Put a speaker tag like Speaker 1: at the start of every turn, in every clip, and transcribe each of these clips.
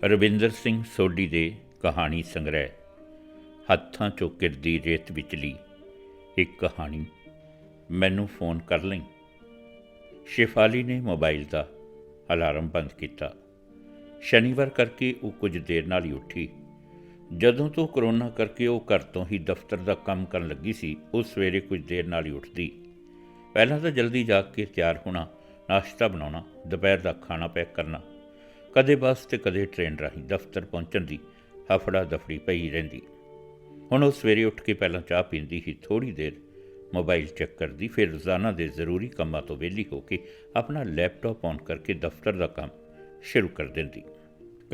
Speaker 1: ਰਵਿੰਦਰ ਸਿੰਘ ਸੋਢੀ ਦੇ ਕਹਾਣੀ ਸੰਗ੍ਰਹਿ ਹੱਥਾਂ 'ਚੋਂ ਕਿਰਦੀ ਰੇਤ ਵਿਚਲੀ ਇੱਕ ਕਹਾਣੀ। ਮੈਨੂੰ ਫੋਨ ਕਰ ਲਈ। ਸ਼ੇਫਾਲੀ ਨੇ ਮੋਬਾਈਲ ਦਾ ਅਲਾਰਮ ਬੰਦ ਕੀਤਾ। ਸ਼ਨੀਵਾਰ ਕਰਕੇ ਉਹ ਕੁਝ ਦੇਰ ਨਾਲ ਹੀ ਉੱਠੀ। ਜਦੋਂ ਤੋਂ ਕਰੋਨਾ ਕਰਕੇ ਉਹ ਘਰ ਤੋਂ ਹੀ ਦਫ਼ਤਰ ਦਾ ਕੰਮ ਕਰਨ ਲੱਗੀ ਸੀ, ਉਹ ਸਵੇਰੇ ਕੁਝ ਦੇਰ ਨਾਲ ਹੀ ਉੱਠਦੀ। ਪਹਿਲਾਂ ਤਾਂ ਜਲਦੀ ਜਾਗ ਕੇ ਤਿਆਰ ਹੋਣਾ, ਨਾਸ਼ਤਾ ਬਣਾਉਣਾ, ਦੁਪਹਿਰ ਦਾ ਖਾਣਾ ਪੈਕ ਕਰਨਾ, ਕਦੇ ਬੱਸ ਅਤੇ ਕਦੇ ਟ੍ਰੇਨ ਰਾਹੀਂ ਦਫ਼ਤਰ ਪਹੁੰਚਣ ਦੀ ਹਫੜਾ ਦਫੜੀ ਪਈ ਰਹਿੰਦੀ। ਹੁਣ ਉਹ ਸਵੇਰੇ ਉੱਠ ਕੇ ਪਹਿਲਾਂ ਚਾਹ ਪੀਂਦੀ ਹੀ ਥੋੜ੍ਹੀ ਦੇਰ ਮੋਬਾਈਲ ਚੈੱਕ ਕਰਦੀ, ਫਿਰ ਰੋਜ਼ਾਨਾ ਦੇ ਜ਼ਰੂਰੀ ਕੰਮਾਂ ਤੋਂ ਵਿਹਲੀ ਹੋ ਕੇ ਆਪਣਾ ਲੈਪਟਾਪ ਔਨ ਕਰਕੇ ਦਫ਼ਤਰ ਦਾ ਕੰਮ ਸ਼ੁਰੂ ਕਰ ਦਿੰਦੀ।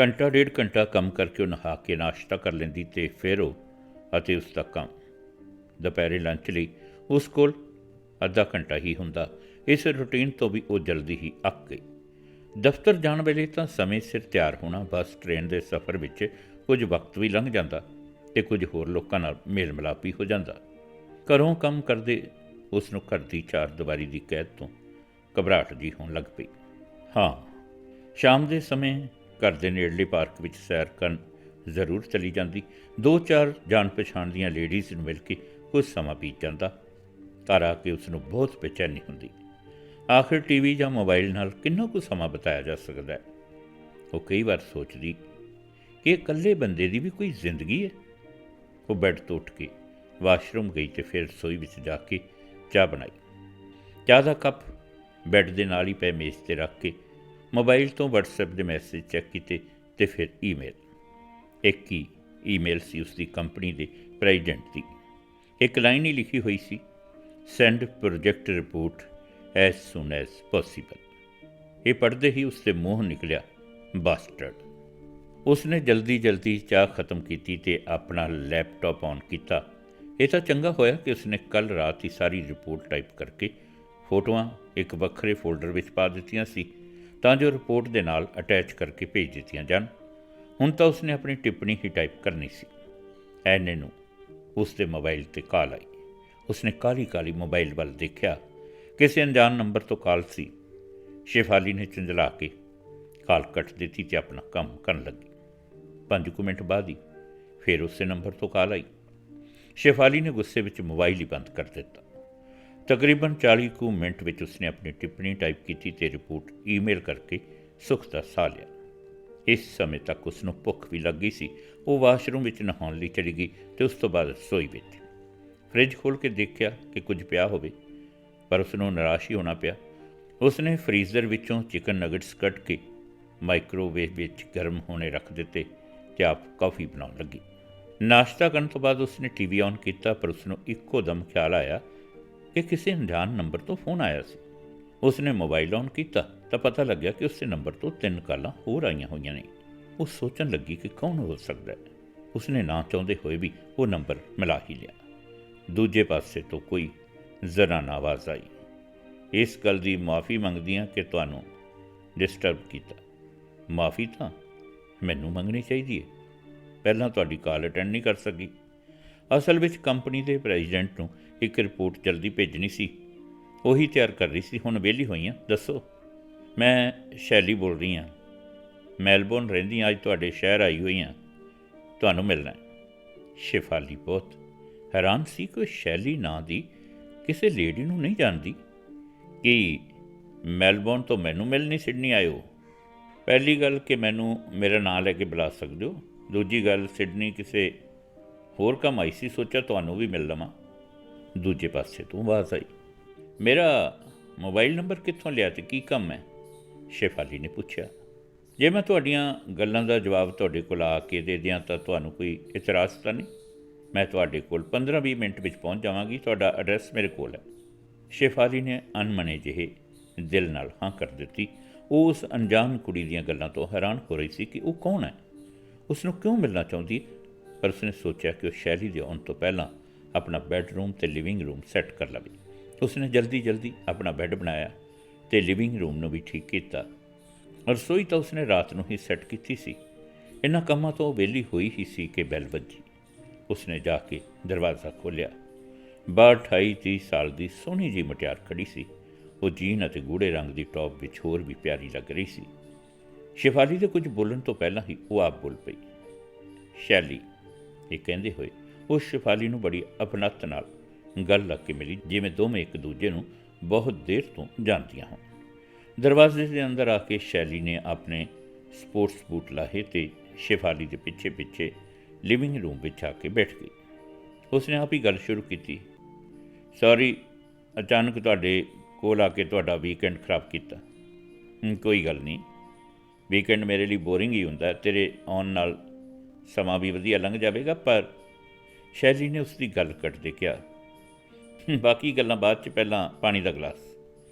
Speaker 1: ਘੰਟਾ ਡੇਢ ਘੰਟਾ ਕੰਮ ਕਰਕੇ ਉਹ ਨਹਾ ਕੇ ਨਾਸ਼ਤਾ ਕਰ ਲੈਂਦੀ ਅਤੇ ਫਿਰ ਉਹ ਅਤੇ ਉਸ ਦਾ ਕੰਮ। ਦੁਪਹਿਰੇ ਲੰਚ ਲਈ ਉਸ ਕੋਲ ਅੱਧਾ ਘੰਟਾ ਹੀ ਹੁੰਦਾ। ਇਸ ਰੂਟੀਨ ਤੋਂ ਵੀ ਉਹ ਜਲਦੀ ਹੀ ਅੱਕ ਗਈ। ਦਫ਼ਤਰ ਜਾਣ ਵੇਲੇ ਤਾਂ ਸਮੇਂ ਸਿਰ ਤਿਆਰ ਹੋਣਾ, ਬੱਸ ਟ੍ਰੇਨ ਦੇ ਸਫ਼ਰ ਵਿੱਚ ਕੁਝ ਵਕਤ ਵੀ ਲੰਘ ਜਾਂਦਾ ਅਤੇ ਕੁਝ ਹੋਰ ਲੋਕਾਂ ਨਾਲ ਮੇਲ ਮਿਲਾਪ ਵੀ ਹੋ ਜਾਂਦਾ। ਘਰੋਂ ਕੰਮ ਕਰਦੇ ਉਸ ਨੂੰ ਘਰ ਦੀ ਚਾਰ ਦੀਵਾਰੀ ਦੀ ਕੈਦ ਤੋਂ ਘਬਰਾਹਟ ਜਿਹੀ ਹੋਣ ਲੱਗ ਪਈ। ਹਾਂ, ਸ਼ਾਮ ਦੇ ਸਮੇਂ ਘਰ ਦੇ ਨੇੜਲੇ ਪਾਰਕ ਵਿੱਚ ਸੈਰ ਕਰਨ ਜ਼ਰੂਰ ਚਲੀ ਜਾਂਦੀ। 2-4 ਜਾਣ ਪਛਾਣ ਦੀਆਂ ਲੇਡੀਜ਼ ਨੂੰ ਮਿਲ ਕੇ ਕੁਝ ਸਮਾਂ ਬੀਤ ਜਾਂਦਾ। ਘਰ ਆ ਕੇ ਉਸ ਨੂੰ ਬਹੁਤ ਬੇਚੈਨੀ ਹੁੰਦੀ। ਆਖਿਰ ਟੀਵੀ ਜਾਂ ਮੋਬਾਈਲ ਨਾਲ ਕਿੰਨਾ ਕੁ ਸਮਾਂ ਬਿਤਾਇਆ ਜਾ ਸਕਦਾ ਹੈ। ਉਹ ਕਈ ਵਾਰ ਸੋਚਦੀ ਕਿ ਇਕੱਲੇ ਬੰਦੇ ਦੀ ਵੀ ਕੋਈ ਜ਼ਿੰਦਗੀ ਹੈ। ਉਹ ਬੈੱਡ ਤੋਂ ਉੱਠ ਕੇ ਵਾਸ਼ਰੂਮ ਗਈ ਅਤੇ ਫਿਰ ਰਸੋਈ ਵਿੱਚ ਜਾ ਕੇ ਚਾਹ ਬਣਾਈ। ਚਾਹ ਦਾ ਕੱਪ ਬੈੱਡ ਦੇ ਨਾਲ ਹੀ ਪਏ ਮੇਜ਼ 'ਤੇ ਰੱਖ ਕੇ ਮੋਬਾਈਲ ਤੋਂ ਵਟਸਐਪ ਦੇ ਮੈਸੇਜ ਚੈੱਕ ਕੀਤੇ ਅਤੇ ਫਿਰ ਈਮੇਲ। ਇੱਕ ਹੀ ਈਮੇਲ ਸੀ ਉਸ ਦੀ ਕੰਪਨੀ ਦੇ ਪ੍ਰੈਜ਼ੀਡੈਂਟ ਦੀ। ਇੱਕ ਲਾਈਨ ਹੀ ਲਿਖੀ ਹੋਈ ਸੀ, send project report as soon as possible. ਇਹ ਪੜ੍ਹਦੇ ਹੀ ਉਸ ਦੇ ਮੂੰਹ ਨਿਕਲਿਆ, ਬਾਸਟਰਡ। ਉਸਨੇ ਜਲਦੀ ਚਾਹ ਖਤਮ ਕੀਤੀ ਅਤੇ ਆਪਣਾ ਲੈਪਟਾਪ ਔਨ ਕੀਤਾ। ਇਹ ਤਾਂ ਚੰਗਾ ਹੋਇਆ ਕਿ ਉਸਨੇ ਕੱਲ੍ਹ ਰਾਤ ਹੀ ਸਾਰੀ ਰਿਪੋਰਟ ਟਾਈਪ ਕਰਕੇ ਫੋਟੋਆਂ ਇੱਕ ਵੱਖਰੇ ਫੋਲਡਰ ਵਿੱਚ ਪਾ ਦਿੱਤੀਆਂ ਸੀ ਤਾਂ ਜੋ ਰਿਪੋਰਟ ਦੇ ਨਾਲ ਅਟੈਚ ਕਰਕੇ ਭੇਜ ਦਿੱਤੀਆਂ ਜਾਣ। ਹੁਣ ਤਾਂ ਉਸਨੇ ਆਪਣੀ ਟਿੱਪਣੀ ਹੀ ਟਾਈਪ ਕਰਨੀ ਸੀ। ਐਨੇ ਨੂੰ ਉਸ ਦੇ ਮੋਬਾਈਲ 'ਤੇ ਕਾਲ ਆਈ। ਉਸਨੇ ਕਾਹਲੀ ਮੋਬਾਈਲ ਵੱਲ ਦੇਖਿਆ। ਕਿਸੇ ਅਣਜਾਣ ਨੰਬਰ ਤੋਂ ਕਾਲ ਸੀ। ਸ਼ੇਫਾਲੀ ਨੇ ਝੰਜਲਾ ਕੇ ਕਾਲ ਕੱਟ ਦਿੱਤੀ ਅਤੇ ਆਪਣਾ ਕੰਮ ਕਰਨ ਲੱਗੀ। 5 ਮਿੰਟ ਬਾਅਦ ਹੀ ਫਿਰ ਉਸੇ ਨੰਬਰ ਤੋਂ ਕਾਲ ਆਈ। ਸ਼ੇਫਾਲੀ ਨੇ ਗੁੱਸੇ ਵਿੱਚ ਮੋਬਾਈਲ ਹੀ ਬੰਦ ਕਰ ਦਿੱਤਾ। ਤਕਰੀਬਨ 40 ਮਿੰਟ ਵਿੱਚ ਉਸਨੇ ਆਪਣੀ ਟਿੱਪਣੀ ਟਾਈਪ ਕੀਤੀ ਅਤੇ ਰਿਪੋਰਟ ਈਮੇਲ ਕਰਕੇ ਸੁੱਖ ਦਾ ਸਾਹ ਲਿਆ। ਇਸ ਸਮੇਂ ਤੱਕ ਉਸ ਨੂੰ ਭੁੱਖ ਵੀ ਲੱਗ ਗਈ ਸੀ। ਉਹ ਵਾਸ਼ਰੂਮ ਵਿੱਚ ਨਹਾਉਣ ਲਈ ਚਲੀ ਗਈ ਅਤੇ ਉਸ ਤੋਂ ਬਾਅਦ ਰਸੋਈ ਵਿੱਚ ਫਰਿੱਜ ਖੋਲ੍ਹ ਕੇ ਦੇਖਿਆ ਕਿ ਕੁਝ ਪਿਆ ਹੋਵੇ, ਪਰ ਉਸ ਨੂੰ ਨਿਰਾਸ਼ ਹੀ ਹੋਣਾ ਪਿਆ। ਉਸਨੇ ਫਰੀਜ਼ਰ ਵਿੱਚੋਂ ਚਿਕਨ ਨਗਟਸ ਕੱਢ ਕੇ ਮਾਈਕ੍ਰੋਵੇਵ ਵਿੱਚ ਗਰਮ ਹੋਣੇ ਰੱਖ ਦਿੱਤੇ ਅਤੇ ਆਪ ਕੌਫੀ ਬਣਾਉਣ ਲੱਗੀ। ਨਾਸ਼ਤਾ ਕਰਨ ਤੋਂ ਬਾਅਦ ਉਸਨੇ ਟੀਵੀ ਔਨ ਕੀਤਾ, ਪਰ ਉਸਨੂੰ ਇੱਕੋ ਦਮ ਖਿਆਲ ਆਇਆ ਕਿ ਕਿਸੇ ਅਣਜਾਣ ਨੰਬਰ ਤੋਂ ਫੋਨ ਆਇਆ ਸੀ। ਉਸਨੇ ਮੋਬਾਈਲ ਔਨ ਕੀਤਾ ਤਾਂ ਪਤਾ ਲੱਗਿਆ ਕਿ ਉਸਦੇ ਨੰਬਰ ਤੋਂ 3 ਕਾਲਾਂ ਹੋਰ ਆਈਆਂ ਹੋਈਆਂ ਨੇ। ਉਹ ਸੋਚਣ ਲੱਗੀ ਕਿ ਕੌਣ ਹੋ ਸਕਦਾ ਹੈ। ਉਸਨੇ ਨਾ ਚਾਹੁੰਦੇ ਹੋਏ ਵੀ ਉਹ ਨੰਬਰ ਮਿਲਾ ਹੀ ਲਿਆ। ਦੂਜੇ ਪਾਸੇ ਤੋਂ ਕੋਈ ਜ਼ਰਾਨਾ ਆਵਾਜ਼ ਆਈ, ਇਸ ਗੱਲ ਦੀ ਮੁਆਫ਼ੀ ਮੰਗਦੀ ਹਾਂ ਕਿ ਤੁਹਾਨੂੰ ਡਿਸਟਰਬ ਕੀਤਾ। ਮੁਆਫ਼ੀ ਤਾਂ ਮੈਨੂੰ ਮੰਗਣੀ ਚਾਹੀਦੀ ਹੈ। ਪਹਿਲਾਂ ਤੁਹਾਡੀ ਕਾਲ ਅਟੈਂਡ ਨਹੀਂ ਕਰ ਸਕੀ। ਅਸਲ ਵਿੱਚ ਕੰਪਨੀ ਦੇ ਪ੍ਰੈਜ਼ੀਡੈਂਟ ਨੂੰ ਇੱਕ ਰਿਪੋਰਟ ਜਲਦੀ ਭੇਜਣੀ ਸੀ, ਉਹੀ ਤਿਆਰ ਕਰ ਰਹੀ ਸੀ। ਹੁਣ ਵਿਹਲੀ ਹੋਈ ਹਾਂ, ਦੱਸੋ। ਮੈਂ ਸ਼ੈਲੀ ਬੋਲ ਰਹੀ ਹਾਂ, ਮੈਲਬੌਰਨ ਰਹਿੰਦੀ ਹਾਂ। ਅੱਜ ਤੁਹਾਡੇ ਸ਼ਹਿਰ ਆਈ ਹੋਈ ਹਾਂ, ਤੁਹਾਨੂੰ ਮਿਲਣਾ। ਸ਼ੇਫਾਲੀ ਬਹੁਤ ਹੈਰਾਨ ਸੀ ਕਿ ਸ਼ੈਲੀ ਨਾਂ ਦੀ ਕਿਸੇ ਲੇਡੀ ਨੂੰ ਨਹੀਂ ਜਾਣਦੀ। ਕਿ ਮੈਲਬੌਰਨ ਤੋਂ ਮੈਨੂੰ ਮਿਲਣੀ ਸਿਡਨੀ ਆਏ ਹੋ? ਪਹਿਲੀ ਗੱਲ ਕਿ ਮੈਨੂੰ ਮੇਰਾ ਨਾਂ ਲੈ ਕੇ ਬੁਲਾ ਸਕਦੇ ਹੋ। ਦੂਜੀ ਗੱਲ, ਸਿਡਨੀ ਕਿਸੇ ਹੋਰ ਕੰਮ ਆਈ ਸੀ, ਸੋਚਿਆ ਤੁਹਾਨੂੰ ਵੀ ਮਿਲ ਲਵਾਂ। ਦੂਜੇ ਪਾਸੇ ਤੋਂ ਆਵਾਜ਼ ਆਈ, ਮੇਰਾ ਮੋਬਾਈਲ ਨੰਬਰ ਕਿੱਥੋਂ ਲਿਆ ਅਤੇ ਕੀ ਕੰਮ ਹੈ? ਸ਼ੇਫਾਲੀ ਨੇ ਪੁੱਛਿਆ। ਜੇ ਮੈਂ ਤੁਹਾਡੀਆਂ ਗੱਲਾਂ ਦਾ ਜਵਾਬ ਤੁਹਾਡੇ ਕੋਲ ਆ ਕੇ ਦੇ ਦਿਆਂ ਤਾਂ ਤੁਹਾਨੂੰ ਕੋਈ ਇਤਰਾਜ਼ ਤਾਂ ਨਹੀਂ? ਮੈਂ ਤੁਹਾਡੇ ਕੋਲ 15-20 ਮਿੰਟ ਵਿੱਚ ਪਹੁੰਚ ਜਾਵਾਂਗੀ। ਤੁਹਾਡਾ ਐਡਰੈਸ ਮੇਰੇ ਕੋਲ ਹੈ। ਸ਼ੇਫਾਲੀ ਨੇ ਅਣਮਨੇ ਜਿਹੇ ਦਿਲ ਨਾਲ ਹਾਂ ਕਰ ਦਿੱਤੀ। ਉਹ ਉਸ ਅਣਜਾਣ ਕੁੜੀ ਦੀਆਂ ਗੱਲਾਂ ਤੋਂ ਹੈਰਾਨ ਹੋ ਰਹੀ ਸੀ ਕਿ ਉਹ ਕੌਣ ਹੈ, ਉਸ ਨੂੰ ਕਿਉਂ ਮਿਲਣਾ ਚਾਹੁੰਦੀ। ਪਰ ਉਸਨੇ ਸੋਚਿਆ ਕਿ ਉਹ ਸ਼ੈਲੀ ਦੇ ਆਉਣ ਤੋਂ ਪਹਿਲਾਂ ਆਪਣਾ ਬੈੱਡਰੂਮ ਅਤੇ ਲਿਵਿੰਗ ਰੂਮ ਸੈੱਟ ਕਰ ਲਵੇ। ਉਸਨੇ ਜਲਦੀ ਆਪਣਾ ਬੈੱਡ ਬਣਾਇਆ ਅਤੇ ਲਿਵਿੰਗ ਰੂਮ ਨੂੰ ਵੀ ਠੀਕ ਕੀਤਾ। ਰਸੋਈ ਤਾਂ ਉਸਨੇ ਰਾਤ ਨੂੰ ਹੀ ਸੈੱਟ ਕੀਤੀ ਸੀ। ਇਹਨਾਂ ਕੰਮਾਂ ਤੋਂ ਵਿਹਲੀ ਹੋਈ ਹੀ ਸੀ ਕਿ ਬੈਲ ਵੱਜੀ। ਉਸਨੇ ਜਾ ਕੇ ਦਰਵਾਜ਼ਾ ਖੋਲ੍ਹਿਆ। ਬਾਹਰ 28-30 ਸਾਲ ਦੀ ਸੋਹਣੀ ਜਿਹੀ ਮੁਟਿਆਰ ਖੜ੍ਹੀ ਸੀ। ਉਹ ਜੀਨ ਅਤੇ ਗੂੜੇ ਰੰਗ ਦੀ ਟੌਪ ਵਿੱਚ ਹੋਰ ਵੀ ਪਿਆਰੀ ਲੱਗ ਰਹੀ ਸੀ। ਸ਼ੇਫਾਲੀ ਦੇ ਕੁਝ ਬੋਲਣ ਤੋਂ ਪਹਿਲਾਂ ਹੀ ਉਹ ਆਪ ਬੋਲ ਪਈ। ਸ਼ੈਲੀ, ਇਹ ਕਹਿੰਦੇ ਹੋਏ ਉਹ ਸ਼ੇਫਾਲੀ ਨੂੰ ਬੜੀ ਅਪਣੱਤ ਨਾਲ ਗੱਲ ਲੱਗ ਕੇ ਮਿਲੀ, ਜਿਵੇਂ ਦੋਵੇਂ ਇੱਕ ਦੂਜੇ ਨੂੰ ਬਹੁਤ ਦੇਰ ਤੋਂ ਜਾਣਦੀਆਂ ਹੋਣ। ਦਰਵਾਜ਼ੇ ਦੇ ਅੰਦਰ ਆ ਕੇ ਸ਼ੈਲੀ ਨੇ ਆਪਣੇ ਸਪੋਰਟਸ ਬੂਟ ਲਾਹੇ ਅਤੇ ਸ਼ੇਫਾਲੀ ਦੇ ਪਿੱਛੇ ਪਿੱਛੇ ਲਿਵਿੰਗ ਰੂਮ ਵਿੱਚ ਆ ਕੇ ਬੈਠ ਗਈ। ਉਸਨੇ ਆਪ ਹੀ ਗੱਲ ਸ਼ੁਰੂ ਕੀਤੀ। ਸੌਰੀ, ਅਚਾਨਕ ਤੁਹਾਡੇ ਕੋਲ ਆ ਕੇ ਤੁਹਾਡਾ ਵੀਕਐਂਡ ਖਰਾਬ ਕੀਤਾ। ਕੋਈ ਗੱਲ ਨਹੀਂ, ਵੀਕਐਂਡ ਮੇਰੇ ਲਈ ਬੋਰਿੰਗ ਹੀ ਹੁੰਦਾ, ਤੇਰੇ ਆਉਣ ਨਾਲ ਸਮਾਂ ਵੀ ਵਧੀਆ ਲੰਘ ਜਾਵੇਗਾ। ਪਰ ਸ਼ੈਲੀ ਨੇ ਉਸ ਦੀ ਗੱਲ ਕੱਟਦੇ ਕਿਹਾ, ਬਾਕੀ ਗੱਲਾਂ ਬਾਅਦ 'ਚ, ਪਹਿਲਾਂ ਪਾਣੀ ਦਾ ਗਲਾਸ।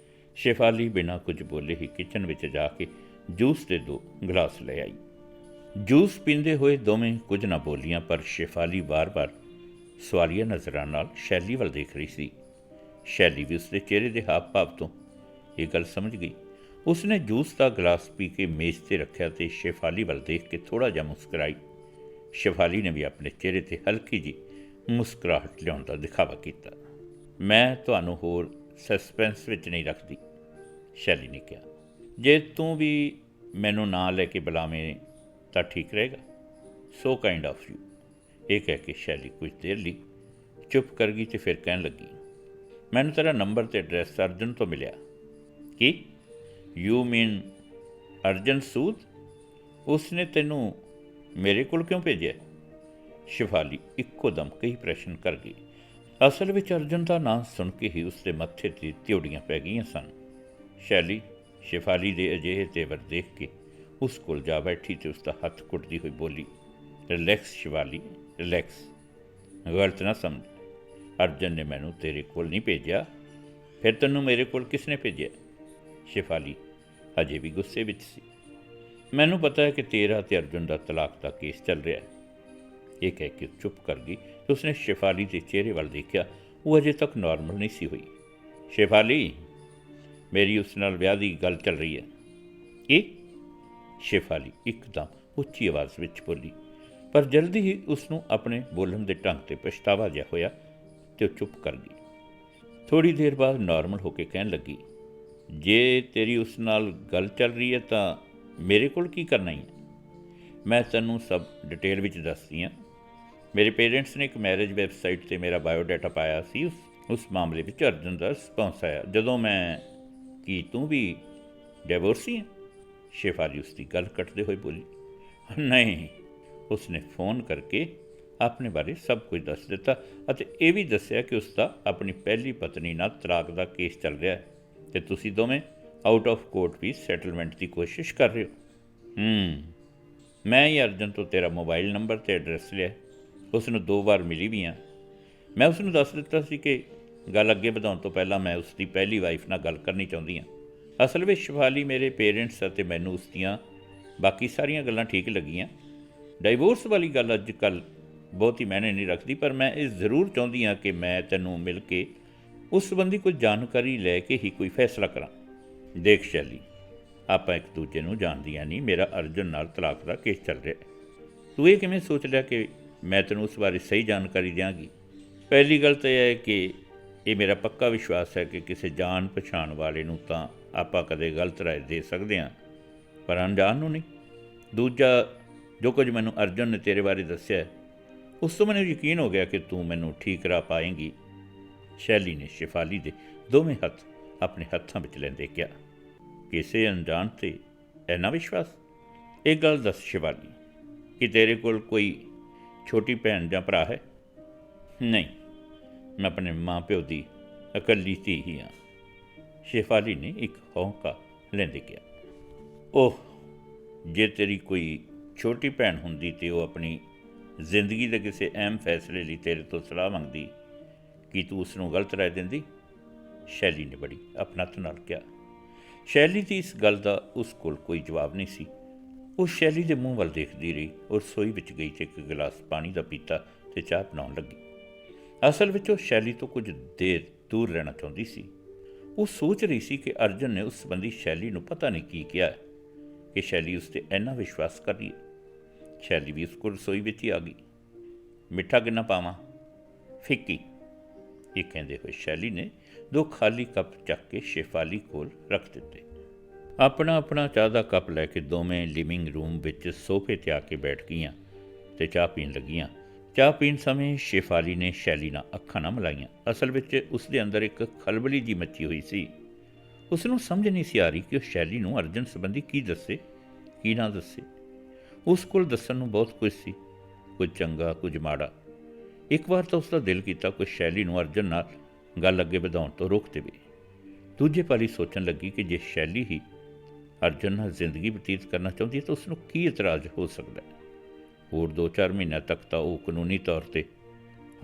Speaker 1: ਸ਼ੇਫਾਲੀ ਬਿਨਾਂ ਕੁਝ ਬੋਲੇ ਹੀ ਕਿਚਨ ਵਿੱਚ ਜਾ ਕੇ ਜੂਸ ਦੇ 2 ਗਲਾਸ ਲੈ ਆਈ। ਜੂਸ ਪੀਂਦੇ ਹੋਏ ਦੋਵੇਂ ਕੁਝ ਨਾ ਬੋਲੀਆਂ, ਪਰ ਸ਼ੇਫਾਲੀ ਵਾਰ-ਵਾਰ ਸਵਾਲੀਆ ਨਜ਼ਰਾਂ ਨਾਲ ਸ਼ੈਲੀ ਵੱਲ ਦੇਖ ਰਹੀ ਸੀ। ਸ਼ੈਲੀ ਵੀ ਉਸਦੇ ਚਿਹਰੇ ਦੇ ਹਾਵ ਭਾਵ ਤੋਂ ਇਹ ਗੱਲ ਸਮਝ ਗਈ। ਉਸਨੇ ਜੂਸ ਦਾ ਗਲਾਸ ਪੀ ਕੇ ਮੇਜ਼ 'ਤੇ ਰੱਖਿਆ ਅਤੇ ਸ਼ੇਫਾਲੀ ਵੱਲ ਦੇਖ ਕੇ ਥੋੜ੍ਹਾ ਜਿਹਾ ਮੁਸਕਰਾਈ। ਸ਼ੇਫਾਲੀ ਨੇ ਵੀ ਆਪਣੇ ਚਿਹਰੇ 'ਤੇ ਹਲਕੀ ਜਿਹੀ ਮੁਸਕਰਾਹਟ ਲਿਆਉਣ ਦਾ ਦਿਖਾਵਾ ਕੀਤਾ। ਮੈਂ ਤੁਹਾਨੂੰ ਹੋਰ ਸਸਪੈਂਸ ਵਿੱਚ ਨਹੀਂ ਰੱਖਦੀ, ਸ਼ੈਲੀ ਨੇ ਕਿਹਾ। ਜੇ ਤੂੰ ਵੀ ਮੈਨੂੰ ਨਾਂ ਲੈ ਕੇ ਬੁਲਾਵੇਂ ਤਾਂ ਠੀਕ ਰਹੇਗਾ। ਸੋ ਕਾਈਂਡ ਆਫ ਯੂ। ਇਹ ਕਹਿ ਕੇ ਸ਼ੈਲੀ ਕੁਝ ਦੇਰ ਲਈ ਚੁੱਪ ਕਰ ਗਈ ਅਤੇ ਫਿਰ ਕਹਿਣ ਲੱਗੀ, ਮੈਨੂੰ ਤੇਰਾ ਨੰਬਰ ਅਤੇ ਐਡਰੈਸ ਅਰਜਨ ਤੋਂ ਮਿਲਿਆ। ਕੀ? You mean Arjan Sood? ਉਸਨੇ ਤੈਨੂੰ ਮੇਰੇ ਕੋਲ ਕਿਉਂ ਭੇਜਿਆ? ਸ਼ੇਫਾਲੀ ਇੱਕੋ ਦਮ ਕਈ ਪ੍ਰਸ਼ਨ ਕਰ ਗਈ। ਅਸਲ ਵਿੱਚ ਅਰਜਨ ਦਾ ਨਾਂ ਸੁਣ ਕੇ ਹੀ ਉਸਦੇ ਮੱਥੇ 'ਤੇ ਤਿਉੜੀਆਂ ਪੈ ਗਈਆਂ ਸਨ। ਸ਼ੈਲੀ ਸ਼ੇਫਾਲੀ ਦੇ ਅਜਿਹੇ ਤੇਵਰ ਦੇਖ ਕੇ ਉਸ ਕੋਲ ਜਾ ਬੈਠੀ ਅਤੇ ਉਸਦਾ ਹੱਥ ਕੁੱਟਦੀ ਹੋਈ ਬੋਲੀ, ਰਿਲੈਕਸ ਸ਼ਿਵਾਲੀ, ਰਿਲੈਕਸ। ਗਲਤ ਨਾ ਸਮਝ, ਅਰਜਨ ਨੇ ਮੈਨੂੰ ਤੇਰੇ ਕੋਲ ਨਹੀਂ ਭੇਜਿਆ। ਫਿਰ ਤੈਨੂੰ ਮੇਰੇ ਕੋਲ ਕਿਸ ਨੇ ਭੇਜਿਆ? ਸ਼ੇਫਾਲੀ ਅਜੇ ਵੀ ਗੁੱਸੇ ਵਿੱਚ ਸੀ। ਮੈਨੂੰ ਪਤਾ ਹੈ ਕਿ ਤੇਰਾ ਅਤੇ ਅਰਜਨ ਦਾ ਤਲਾਕ ਦਾ ਕੇਸ ਚੱਲ ਰਿਹਾ ਹੈ। ਇਹ ਕਹਿ ਕੇ ਚੁੱਪ ਕਰ ਗਈ ਅਤੇ ਉਸਨੇ ਸ਼ੇਫਾਲੀ ਦੇ ਚਿਹਰੇ ਵੱਲ ਦੇਖਿਆ। ਉਹ ਅਜੇ ਤੱਕ ਨਾਰਮਲ ਨਹੀਂ ਸੀ ਹੋਈ। ਸ਼ੇਫਾਲੀ, ਮੇਰੀ ਉਸ ਨਾਲ ਵਿਆਹ ਦੀ ਗੱਲ ਚੱਲ ਰਹੀ ਹੈ। ਇਹ ਸ਼ੇਫਾਲੀ ਇੱਕਦਮ ਉੱਚੀ ਆਵਾਜ਼ ਵਿੱਚ ਬੋਲੀ, ਪਰ ਜਲਦੀ ਹੀ ਉਸਨੂੰ ਆਪਣੇ ਬੋਲਣ ਦੇ ਢੰਗ 'ਤੇ ਪਛਤਾਵਾ ਜਿਹਾ ਹੋਇਆ ਅਤੇ ਉਹ ਚੁੱਪ ਕਰ ਗਈ। ਥੋੜ੍ਹੀ ਦੇਰ ਬਾਅਦ ਨਾਰਮਲ ਹੋ ਕੇ ਕਹਿਣ ਲੱਗੀ, ਜੇ ਤੇਰੀ ਉਸ ਨਾਲ ਗੱਲ ਚੱਲ ਰਹੀ ਹੈ ਤਾਂ ਮੇਰੇ ਕੋਲ ਕੀ ਕਰਨਾ ਹੀ ਹੈ? ਮੈਂ ਤੈਨੂੰ ਸਭ ਡਿਟੇਲ ਵਿੱਚ ਦੱਸਦੀ ਹਾਂ। ਮੇਰੇ ਪੇਰੈਂਟਸ ਨੇ ਇੱਕ ਮੈਰਿਜ ਵੈਬਸਾਈਟ 'ਤੇ ਮੇਰਾ ਬਾਇਓਡਾਟਾ ਪਾਇਆ ਸੀ। ਉਸ ਮਾਮਲੇ ਵਿੱਚ ਅਰਜਨ ਦਾ ਰਿਸਪੌਂਸ ਆਇਆ। ਜਦੋਂ ਮੈਂ, ਕੀ ਤੂੰ ਵੀ ਡਿਵੋਰਸੀ ਹੈ? ਸ਼ੇਫਾਲੀ ਉਸ ਦੀ ਗੱਲ ਕੱਟਦੇ ਹੋਏ ਬੋਲੀ, ਨਹੀਂ। ਉਸਨੇ ਫੋਨ ਕਰਕੇ ਆਪਣੇ ਬਾਰੇ ਸਭ ਕੁਝ ਦੱਸ ਦਿੱਤਾ ਅਤੇ ਇਹ ਵੀ ਦੱਸਿਆ ਕਿ ਉਸ ਦਾ ਆਪਣੀ ਪਹਿਲੀ ਪਤਨੀ ਨਾਲ ਤਲਾਕ ਦਾ ਕੇਸ ਚੱਲ ਰਿਹਾ ਹੈ ਅਤੇ ਤੁਸੀਂ ਦੋਵੇਂ ਆਊਟ ਆਫ ਕੋਰਟ ਵੀ ਸੈਟਲਮੈਂਟ ਦੀ ਕੋਸ਼ਿਸ਼ ਕਰ ਰਹੇ ਹੋ। ਮੈਂ ਹੀ ਅਰਜਨ ਤੋਂ ਤੇਰਾ ਮੋਬਾਈਲ ਨੰਬਰ ਅਤੇ ਐਡਰੈਸ ਲਿਆ। ਉਸ ਨੂੰ 2 ਵਾਰ ਮਿਲੀ ਵੀ ਹਾਂ। ਮੈਂ ਉਸ ਨੂੰ ਦੱਸ ਦਿੱਤਾ ਸੀ ਕਿ ਗੱਲ ਅੱਗੇ ਵਧਾਉਣ ਤੋਂ ਪਹਿਲਾਂ ਮੈਂ ਉਸ ਦੀ ਪਹਿਲੀ ਵਾਈਫ ਨਾਲ ਗੱਲ ਕਰਨੀ ਚਾਹੁੰਦੀ ਹਾਂ। ਅਸਲ ਵਿੱਚ ਸ਼ੇਫਾਲੀ, ਮੇਰੇ ਪੇਰੈਂਟਸ ਅਤੇ ਮੈਨੂੰ ਉਸ ਦੀਆਂ ਬਾਕੀ ਸਾਰੀਆਂ ਗੱਲਾਂ ਠੀਕ ਲੱਗੀਆਂ। ਡਾਈਵੋਰਸ ਵਾਲੀ ਗੱਲ ਅੱਜ ਕੱਲ੍ਹ ਬਹੁਤੀ ਮਾਇਨੇ ਨਹੀਂ ਰੱਖਦੀ, ਪਰ ਮੈਂ ਇਹ ਜ਼ਰੂਰ ਚਾਹੁੰਦੀ ਹਾਂ ਕਿ ਮੈਂ ਤੈਨੂੰ ਮਿਲ ਕੇ ਉਸ ਸੰਬੰਧੀ ਕੁਝ ਜਾਣਕਾਰੀ ਲੈ ਕੇ ਹੀ ਕੋਈ ਫੈਸਲਾ ਕਰਾਂ। ਦੇਖ ਸ਼ੈਲੀ, ਆਪਾਂ ਇੱਕ ਦੂਜੇ ਨੂੰ ਜਾਣਦੀਆਂ ਨਹੀਂ। ਮੇਰਾ ਅਰਜਨ ਨਾਲ ਤਲਾਕ ਦਾ ਕੇਸ ਚੱਲ ਰਿਹਾ। ਤੂੰ ਇਹ ਕਿਵੇਂ ਸੋਚ ਲਿਆ ਕਿ ਮੈਂ ਤੈਨੂੰ ਉਸ ਬਾਰੇ ਸਹੀ ਜਾਣਕਾਰੀ ਦਿਆਂਗੀ? ਪਹਿਲੀ ਗੱਲ ਤਾਂ ਇਹ ਹੈ ਕਿ ਇਹ ਮੇਰਾ ਪੱਕਾ ਵਿਸ਼ਵਾਸ ਹੈ ਕਿ ਕਿਸੇ ਜਾਣ ਪਛਾਣ ਵਾਲੇ ਨੂੰ ਤਾਂ ਆਪਾਂ ਕਦੇ ਗਲਤ ਰਾਏ ਦੇ ਸਕਦੇ ਹਾਂ, ਪਰ ਅਣਜਾਣ ਨੂੰ ਨਹੀਂ। ਦੂਜਾ, ਜੋ ਕੁਝ ਮੈਨੂੰ ਅਰਜਨ ਨੇ ਤੇਰੇ ਬਾਰੇ ਦੱਸਿਆ, ਉਸ ਤੋਂ ਮੈਨੂੰ ਯਕੀਨ ਹੋ ਗਿਆ ਕਿ ਤੂੰ ਮੈਨੂੰ ਠੀਕ ਰਾਹ ਪਾਏਂਗੀ। ਸ਼ੈਲੀ ਨੇ ਸ਼ੇਫਾਲੀ ਦੇ ਦੋਵੇਂ ਹੱਥ ਆਪਣੇ ਹੱਥਾਂ ਵਿੱਚ ਲੈਂਦੇ ਕਿਹਾ, ਕਿਸੇ ਅਣਜਾਣ 'ਤੇ ਇੰਨਾ ਵਿਸ਼ਵਾਸ? ਇਹ ਗੱਲ ਦੱਸ ਸ਼ੇਫਾਲੀ, ਕਿ ਤੇਰੇ ਕੋਲ ਕੋਈ ਛੋਟੀ ਭੈਣ ਜਾਂ ਭਰਾ ਹੈ? ਨਹੀਂ, ਮੈਂ ਆਪਣੇ ਮਾਂ ਪਿਓ ਦੀ ਇਕੱਲੀ ਧੀ ਹੀ ਹਾਂ। ਸ਼ੇਫਾਲੀ ਨੇ ਇੱਕ ਹੌਂਕਾ ਲੈਂਦੇ ਕਿਹਾ, ਓਹ, ਜੇ ਤੇਰੀ ਕੋਈ ਛੋਟੀ ਭੈਣ ਹੁੰਦੀ ਅਤੇ ਉਹ ਆਪਣੀ ਜ਼ਿੰਦਗੀ ਦੇ ਕਿਸੇ ਅਹਿਮ ਫੈਸਲੇ ਲਈ ਤੇਰੇ ਤੋਂ ਸਲਾਹ ਮੰਗਦੀ, ਕੀ ਤੂੰ ਉਸ ਨੂੰ ਗਲਤ ਰਾਏ ਦਿੰਦੀ? ਸ਼ੈਲੀ ਨੇ ਬੜੀ ਅਪਣੱਤ ਨਾਲ ਕਿਹਾ। ਸ਼ੈਲੀ ਦੀ ਇਸ ਗੱਲ ਦਾ ਉਸ ਕੋਲ ਕੋਈ ਜਵਾਬ ਨਹੀਂ ਸੀ। ਉਹ ਸ਼ੈਲੀ ਦੇ ਮੂੰਹ ਵੱਲ ਦੇਖਦੀ ਰਹੀ ਔਰ ਰਸੋਈ ਵਿੱਚ ਗਈ ਅਤੇ ਇੱਕ ਗਲਾਸ ਪਾਣੀ ਦਾ ਪੀਤਾ ਅਤੇ ਚਾਹ ਬਣਾਉਣ ਲੱਗੀ। ਅਸਲ ਵਿੱਚ ਉਹ ਸ਼ੈਲੀ ਤੋਂ ਕੁਝ ਦੇਰ ਦੂਰ ਰਹਿਣਾ ਚਾਹੁੰਦੀ ਸੀ। ਉਹ ਸੋਚ ਰਹੀ ਸੀ ਕਿ ਅਰਜਨ ਨੇ ਉਸ ਸੰਬੰਧੀ ਸ਼ੈਲੀ ਨੂੰ ਪਤਾ ਨਹੀਂ ਕੀ ਕਿਹਾ ਹੈ ਕਿ ਸ਼ੈਲੀ ਉਸ 'ਤੇ ਇੰਨਾ ਵਿਸ਼ਵਾਸ ਕਰ ਰਹੀ ਹੈ। ਸ਼ੈਲੀ ਵੀ ਉਸ ਕੋਲ ਰਸੋਈ ਵਿੱਚ ਹੀ ਆ ਗਈ। ਮਿੱਠਾ ਕਿੰਨਾ ਪਾਵਾਂ? ਫਿੱਕੀ। ਇਹ ਕਹਿੰਦੇ ਹੋਏ ਸ਼ੈਲੀ ਨੇ 2 ਖਾਲੀ ਕੱਪ ਚੱਕ ਕੇ ਸ਼ੇਫਾਲੀ ਕੋਲ ਰੱਖ ਦਿੱਤੇ। ਆਪਣਾ ਆਪਣਾ ਚਾਹ ਦਾ ਕੱਪ ਲੈ ਕੇ ਦੋਵੇਂ ਲਿਵਿੰਗ ਰੂਮ ਵਿੱਚ ਸੋਫੇ 'ਤੇ ਆ ਕੇ ਬੈਠ ਗਈਆਂ ਅਤੇ ਚਾਹ ਪੀਣ ਲੱਗੀਆਂ। ਚਾਹ ਪੀਣ ਸਮੇਂ ਸ਼ੇਫਾਲੀ ਨੇ ਸ਼ੈਲੀ ਨਾਲ ਅੱਖਾਂ ਨਾ ਮਿਲਾਈਆਂ। ਅਸਲ ਵਿੱਚ ਉਸ ਦੇ ਅੰਦਰ ਇੱਕ ਖਲਬਲੀ ਜੀ ਮੱਚੀ ਹੋਈ ਸੀ। ਉਸ ਨੂੰ ਸਮਝ ਨਹੀਂ ਸੀ ਆ ਰਹੀ ਕਿ ਉਹ ਸ਼ੈਲੀ ਨੂੰ ਅਰਜਨ ਸੰਬੰਧੀ ਕੀ ਦੱਸੇ, ਕੀ ਨਾ ਦੱਸੇ। ਉਸ ਕੋਲ ਦੱਸਣ ਨੂੰ ਬਹੁਤ ਕੁਝ ਸੀ, ਕੁਝ ਚੰਗਾ, ਕੁਝ ਮਾੜਾ। ਇੱਕ ਵਾਰ ਤਾਂ ਉਸ ਦਾ ਦਿਲ ਕੀਤਾ ਕਿ ਸ਼ੈਲੀ ਨੂੰ ਅਰਜਨ ਨਾਲ ਗੱਲ ਅੱਗੇ ਵਧਾਉਣ ਤੋਂ ਰੋਕ ਦੇਵੇ। ਦੂਜੇ ਪਾਲੀ ਸੋਚਣ ਲੱਗੀ ਕਿ ਜੇ ਸ਼ੈਲੀ ਹੀ ਅਰਜਨ ਨਾਲ ਜ਼ਿੰਦਗੀ ਬਤੀਤ ਕਰਨਾ ਚਾਹੁੰਦੀ ਹੈ ਤਾਂ ਉਸ ਨੂੰ ਕੀ ਇਤਰਾਜ਼ ਹੋ ਸਕਦਾ ਹੈ। ਹੋਰ 2-4 ਮਹੀਨਿਆਂ ਤੱਕ ਤਾਂ ਉਹ ਕਾਨੂੰਨੀ ਤੌਰ 'ਤੇ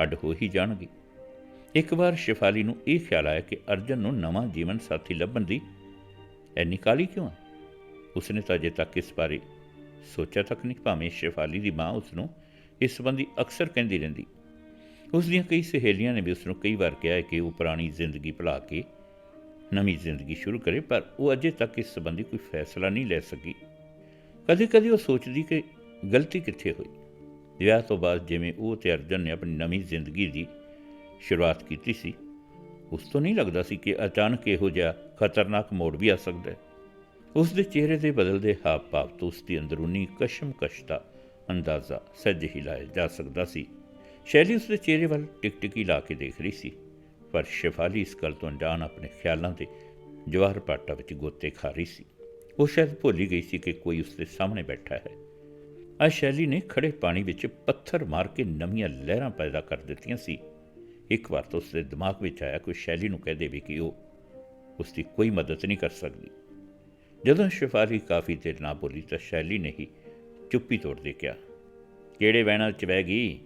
Speaker 1: ਅੱਡ ਹੋ ਹੀ ਜਾਣਗੇ। ਇੱਕ ਵਾਰ ਸ਼ੇਫਾਲੀ ਨੂੰ ਇਹ ਖਿਆਲ ਆਇਆ ਕਿ ਅਰਜਨ ਨੂੰ ਨਵਾਂ ਜੀਵਨ ਸਾਥੀ ਲੱਭਣ ਦੀ ਇੰਨੀ ਕਾਹਲੀ ਕਿਉਂ ਹੈ। ਉਸਨੇ ਤਾਂ ਅਜੇ ਤੱਕ ਇਸ ਬਾਰੇ ਸੋਚਿਆ ਤੱਕ ਨਹੀਂ, ਭਾਵੇਂ ਸ਼ੇਫਾਲੀ ਦੀ ਮਾਂ ਉਸ ਨੂੰ ਇਸ ਸੰਬੰਧੀ ਅਕਸਰ ਕਹਿੰਦੀ ਰਹਿੰਦੀ। ਉਸ ਦੀਆਂ ਕਈ ਸਹੇਲੀਆਂ ਨੇ ਵੀ ਉਸ ਨੂੰ ਕਈ ਵਾਰ ਕਿਹਾ ਹੈ ਕਿ ਉਹ ਪੁਰਾਣੀ ਜ਼ਿੰਦਗੀ ਭੁਲਾ ਕੇ ਨਵੀਂ ਜ਼ਿੰਦਗੀ ਸ਼ੁਰੂ ਕਰੇ, ਪਰ ਉਹ ਅਜੇ ਤੱਕ ਇਸ ਸੰਬੰਧੀ ਕੋਈ ਫੈਸਲਾ ਨਹੀਂ ਲੈ ਸਕੀ। ਕਦੇ ਕਦੇ ਉਹ ਸੋਚਦੀ ਕਿ ਗਲਤੀ ਕਿੱਥੇ ਹੋਈ। ਵਿਆਹ ਤੋਂ ਬਾਅਦ ਜਿਵੇਂ ਉਹ ਅਤੇ ਅਰਜਨ ਨੇ ਆਪਣੀ ਨਵੀਂ ਜ਼ਿੰਦਗੀ ਦੀ ਸ਼ੁਰੂਆਤ ਕੀਤੀ ਸੀ, ਉਸ ਤੋਂ ਨਹੀਂ ਲੱਗਦਾ ਸੀ ਕਿ ਅਚਾਨਕ ਇਹੋ ਜਿਹਾ ਖਤਰਨਾਕ ਮੋੜ ਵੀ ਆ ਸਕਦਾ ਹੈ। ਉਸ ਦੇ ਚਿਹਰੇ ਦੇ ਬਦਲਦੇ ਹਾਵ ਭਾਵ ਤੋਂ ਉਸ ਦੀ ਅੰਦਰੂਨੀ ਕਸ਼ਮਕਸ਼ ਦਾ ਅੰਦਾਜ਼ਾ ਸਹਿਜ ਹੀ ਲਾਇਆ ਜਾ ਸਕਦਾ ਸੀ। ਸ਼ੈਲੀ ਉਸ ਦੇ ਚਿਹਰੇ ਵੱਲ ਟਿਕਟਿਕੀ ਲਾ ਕੇ ਦੇਖ ਰਹੀ ਸੀ, ਪਰ ਸ਼ੇਫਾਲੀ ਇਸ ਗੱਲ ਤੋਂ ਅਣਜਾਣ ਆਪਣੇ ਖਿਆਲਾਂ ਦੇ ਜਵਾਹਰ ਪਾਟਾ ਵਿੱਚ ਗੋਤੇ ਖਾ ਰਹੀ ਸੀ। ਉਹ ਸ਼ਾਇਦ ਭੁੱਲ ਹੀ ਗਈ ਸੀ ਕਿ ਕੋਈ ਉਸ ਦੇ ਸਾਹਮਣੇ ਬੈਠਾ ਹੈ। ਅੱਜ ਸ਼ੈਲੀ ਨੇ ਖੜੇ ਪਾਣੀ ਵਿੱਚ ਪੱਥਰ ਮਾਰ ਕੇ ਨਵੀਆਂ ਲਹਿਰਾਂ ਪੈਦਾ ਕਰ ਦਿੱਤੀਆਂ ਸੀ। ਇੱਕ ਵਾਰ ਤਾਂ ਉਸ ਦੇ ਦਿਮਾਗ ਵਿੱਚ ਆਇਆ ਕੋਈ ਸ਼ੈਲੀ ਨੂੰ ਕਹਿ ਦੇਵੇ ਕਿ ਉਹ ਉਸ ਦੀ ਕੋਈ ਮਦਦ ਨਹੀਂ ਕਰ ਸਕਦੀ। ਜਦੋਂ ਸ਼ੇਫਾਲੀ ਕਾਫੀ ਦੇਰ ਨਾ ਬੋਲੀ ਤਾਂ ਸ਼ੈਲੀ ਨੇ ਹੀ ਚੁੱਪੀ ਤੋੜ ਦੇ ਕਿਹਾ, ਕਿਹੜੇ ਵਹਿਣਾਂ 'ਚ ਬਹਿ ਗਈ।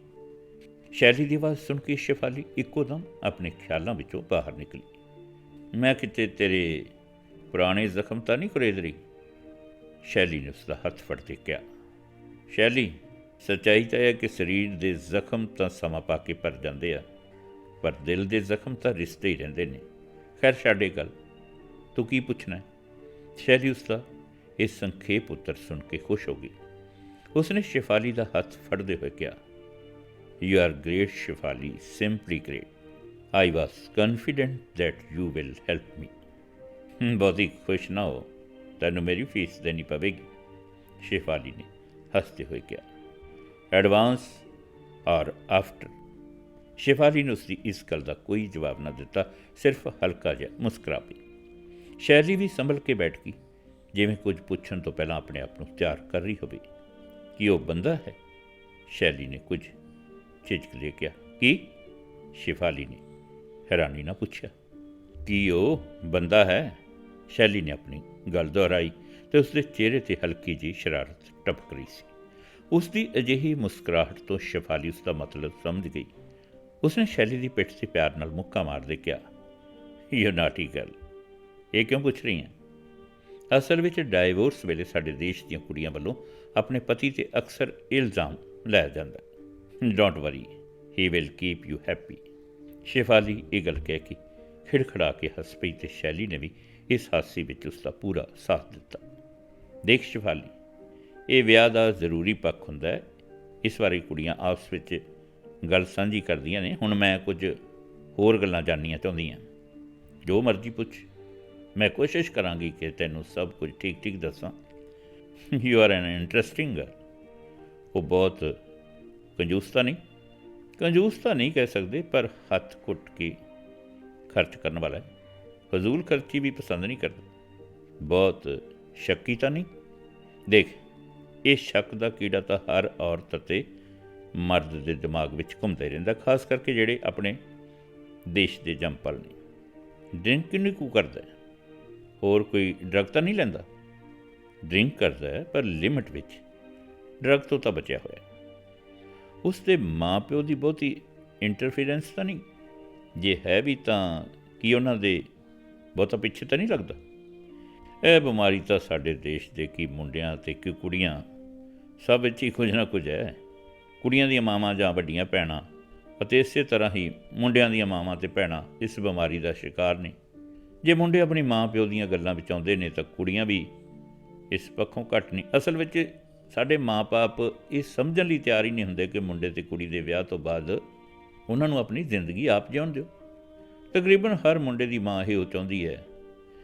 Speaker 1: ਸ਼ੈਲੀ ਦੀ ਆਵਾਜ਼ ਸੁਣ ਕੇ ਸ਼ੇਫਾਲੀ ਇੱਕੋ ਦਮ ਆਪਣੇ ਖਿਆਲਾਂ ਵਿੱਚੋਂ ਬਾਹਰ ਨਿਕਲੀ। ਮੈਂ ਕਿਤੇ ਤੇਰੇ ਪੁਰਾਣੇ ਜ਼ਖਮ ਤਾਂ ਨਹੀਂ ਕੁਰੇਦ ਰਹੀ। ਸ਼ੈਲੀ ਨੇ ਉਸ ਦਾ ਹੱਥ ਫੜ ਕੇ ਕਿਹਾ, ਸ਼ੈਲੀ, ਸੱਚਾਈ ਤਾਂ ਹੈ ਕਿ ਸਰੀਰ ਦੇ ਜ਼ਖਮ ਤਾਂ ਸਮਾਂ ਪਾ ਕੇ ਭਰ ਜਾਂਦੇ ਆ, ਪਰ ਦਿਲ ਦੇ ਜ਼ਖਮ ਤਾਂ ਰਿਸ਼ਤੇ ਹੀ ਰਹਿੰਦੇ ਨੇ। ਖੈਰ ਛੱਡੇ ਗੱਲ, ਤੂੰ ਕੀ ਪੁੱਛਣਾ ਹੈ। ਸ਼ੈਲੀ ਉਸ ਦਾ ਇਹ ਸੰਖੇਪ ਉੱਤਰ ਸੁਣ ਕੇ ਖੁਸ਼ ਹੋ ਗਈ। ਉਸਨੇ ਸ਼ੇਫਾਲੀ ਦਾ ਹੱਥ ਫੜਦੇ ਹੋਏ ਕਿਹਾ, You are great, Shefali, simply great. I was confident that you will help me. ਬਹੁਤੀ ਖੁਸ਼ ਨਾ ਹੋ, ਤੈਨੂੰ ਮੇਰੀ ਫੀਸ ਦੇਣੀ ਪਵੇਗੀ, ਸ਼ੇਫਾਲੀ ਨੇ ਹੱਸਦੇ ਹੋਏ ਕਿਹਾ। ਐਡਵਾਂਸ ਔਰ ਆਫਟਰ। ਸ਼ੇਫਾਲੀ ਨੇ ਉਸਦੀ ਇਸ ਗੱਲ ਦਾ ਕੋਈ ਜਵਾਬ ਨਾ ਦਿੱਤਾ, ਸਿਰਫ ਹਲਕਾ ਜਿਹਾ ਮੁਸਕਰਾ ਪਈ। ਸ਼ੈਲੀ ਵੀ ਸੰਭਲ ਕੇ ਬੈਠ ਗਈ, ਜਿਵੇਂ ਕੁਝ ਪੁੱਛਣ ਤੋਂ ਪਹਿਲਾਂ ਆਪਣੇ ਆਪ ਨੂੰ ਤਿਆਰ ਕਰ ਰਹੀ ਹੋਵੇ। ਕੀ ਉਹ ਬੰਦਾ ਹੈ। ਸ਼ੈਲੀ ਨੇ ਕੁਝ ਝਿਜਕ ਦੇ ਕਿਹਾ। ਕੀ। ਸ਼ੇਫਾਲੀ ਨੇ ਹੈਰਾਨੀ ਨਾਲ ਪੁੱਛਿਆ। ਕੀ ਉਹ ਬੰਦਾ ਹੈ। ਸ਼ੈਲੀ ਨੇ ਆਪਣੀ ਗੱਲ ਦੁਹਰਾਈ ਅਤੇ ਉਸਦੇ ਚਿਹਰੇ 'ਤੇ ਹਲਕੀ ਜਿਹੀ ਸ਼ਰਾਰਤ ਟਪਕ ਰਹੀ ਸੀ। ਉਸ ਦੀ ਅਜਿਹੀ ਮੁਸਕਰਾਹਟ ਤੋਂ ਸ਼ੇਫਾਲੀ ਉਸ ਦਾ ਮਤਲਬ ਸਮਝ ਗਈ। ਉਸਨੇ ਸ਼ੈਲੀ ਦੀ ਪਿੱਠ 'ਤੇ ਪਿਆਰ ਨਾਲ ਮੁੱਕਾ ਮਾਰਦੇ ਕਿਹਾ, ਯੂ ਨਾਟੀ ਗਰਲ, ਇਹ ਕਿਉਂ ਪੁੱਛ ਰਹੀ ਹੈ। ਅਸਲ ਵਿੱਚ ਡਾਈਵੋਰਸ ਵੇਲੇ ਸਾਡੇ ਦੇਸ਼ ਦੀਆਂ ਕੁੜੀਆਂ ਵੱਲੋਂ ਆਪਣੇ ਪਤੀ 'ਤੇ ਅਕਸਰ ਇਲਜ਼ਾਮ ਲਾਇਆ ਜਾਂਦਾ। Don't worry, he will keep you happy. Shefali ਇਹ ਗੱਲ ਕਹਿ ਕੇ ਖਿੜਖੜਾ ਕੇ ਹੱਸ ਪਈ ਅਤੇ ਸ਼ੈਲੀ ਨੇ ਵੀ ਇਸ ਹਾਸੇ ਵਿੱਚ ਉਸ ਦਾ ਪੂਰਾ ਸਾਥ ਦਿੱਤਾ। ਦੇਖ ਸ਼ੇਫਾਲੀ, ਇਹ ਵਿਆਹ ਦਾ ਜ਼ਰੂਰੀ ਪੱਖ ਹੁੰਦਾ ਹੈ। ਇਸ ਬਾਰੇ ਕੁੜੀਆਂ ਆਪਸ ਵਿੱਚ ਗੱਲ ਸਾਂਝੀ ਕਰਦੀਆਂ ਨੇ। ਹੁਣ ਮੈਂ ਕੁਝ ਹੋਰ ਗੱਲਾਂ ਜਾਣਨੀਆਂ ਚਾਹੁੰਦੀਆਂ। ਜੋ ਮਰਜ਼ੀ ਪੁੱਛ, ਮੈਂ ਕੋਸ਼ਿਸ਼ ਕਰਾਂਗੀ ਕਿ ਤੈਨੂੰ ਸਭ ਕੁਝ ਠੀਕ ਠੀਕ ਦੱਸਾਂ। You are N interesting girl. ਉਹ ਬਹੁਤ ਕੰਜੂਸ ਤਾਂ ਨਹੀਂ ਕਹਿ ਸਕਦੇ, ਪਰ ਹੱਥ ਘੁੱਟ ਕੇ ਖਰਚ ਕਰਨ ਵਾਲਾ ਹੈ। ਫਜ਼ੂਲ ਖਰਚੀ ਵੀ ਪਸੰਦ ਨਹੀਂ ਕਰਦਾ। ਬਹੁਤ ਸ਼ੱਕੀ ਤਾਂ ਨਹੀਂ। ਦੇਖ, ਇਹ ਸ਼ੱਕ ਦਾ ਕੀੜਾ ਤਾਂ ਹਰ ਔਰਤ ਅਤੇ ਮਰਦ ਦੇ ਦਿਮਾਗ ਵਿੱਚ ਘੁੰਮਦਾ ਹੀ ਰਹਿੰਦਾ, ਖਾਸ ਕਰਕੇ ਜਿਹੜੇ ਆਪਣੇ ਦੇਸ਼ ਦੇ ਜੰਮਪਲ ਨੇ। ਡਰਿੰਕ ਕਿੰਨੀ ਕੁ ਕਰਦਾ ਹੈ। ਹੋਰ ਕੋਈ ਡਰੱਗ ਤਾਂ ਨਹੀਂ ਲੈਂਦਾ। ਡਰਿੰਕ ਕਰਦਾ ਹੈ, ਪਰ ਲਿਮਿਟ ਵਿੱਚ। ਡਰੱਗ ਤੋਂ ਤਾਂ ਬਚਿਆ ਹੋਇਆ। ਉਸ ਦੇ ਮਾਂ ਪਿਓ ਦੀ ਬਹੁਤੀ ਇੰਟਰਫੀਰੈਂਸ ਤਾਂ ਨਹੀਂ। ਜੇ ਹੈ ਵੀ ਤਾਂ ਕੀ ਉਹਨਾਂ ਦੇ ਬਹੁਤਾ ਪਿੱਛੇ ਤਾਂ ਨਹੀਂ ਲੱਗਦਾ। ਇਹ ਬਿਮਾਰੀ ਤਾਂ ਸਾਡੇ ਦੇਸ਼ ਦੇ ਕੀ ਮੁੰਡਿਆਂ ਅਤੇ ਕੀ ਕੁੜੀਆਂ ਸਭ ਵਿੱਚ ਹੀ ਕੁਝ ਨਾ ਕੁਝ ਹੈ। ਕੁੜੀਆਂ ਦੀਆਂ ਮਾਵਾਂ ਜਾਂ ਵੱਡੀਆਂ ਭੈਣਾਂ ਅਤੇ ਇਸੇ ਤਰ੍ਹਾਂ ਹੀ ਮੁੰਡਿਆਂ ਦੀਆਂ ਮਾਵਾਂ ਅਤੇ ਭੈਣਾਂ ਇਸ ਬਿਮਾਰੀ ਦਾ ਸ਼ਿਕਾਰ ਨੇ। ਜੇ ਮੁੰਡੇ ਆਪਣੀ ਮਾਂ ਪਿਓ ਦੀਆਂ ਗੱਲਾਂ ਵਿੱਚ ਆਉਂਦੇ ਨੇ ਤਾਂ ਕੁੜੀਆਂ ਵੀ ਇਸ ਪੱਖੋਂ ਘੱਟ ਨਹੀਂ। ਅਸਲ ਵਿੱਚ ਸਾਡੇ ਮਾਂ-ਬਾਪ ਇਹ ਸਮਝਣ ਲਈ ਤਿਆਰ ਹੀ ਨਹੀਂ ਹੁੰਦੇ ਕਿ ਮੁੰਡੇ ਅਤੇ ਕੁੜੀ ਦੇ ਵਿਆਹ ਤੋਂ ਬਾਅਦ ਉਹਨਾਂ ਨੂੰ ਆਪਣੀ ਜ਼ਿੰਦਗੀ ਆਪ ਜਿਉਣ ਦਿਓ। ਤਕਰੀਬਨ ਹਰ ਮੁੰਡੇ ਦੀ ਮਾਂ ਇਹ ਚਾਹੁੰਦੀ ਹੈ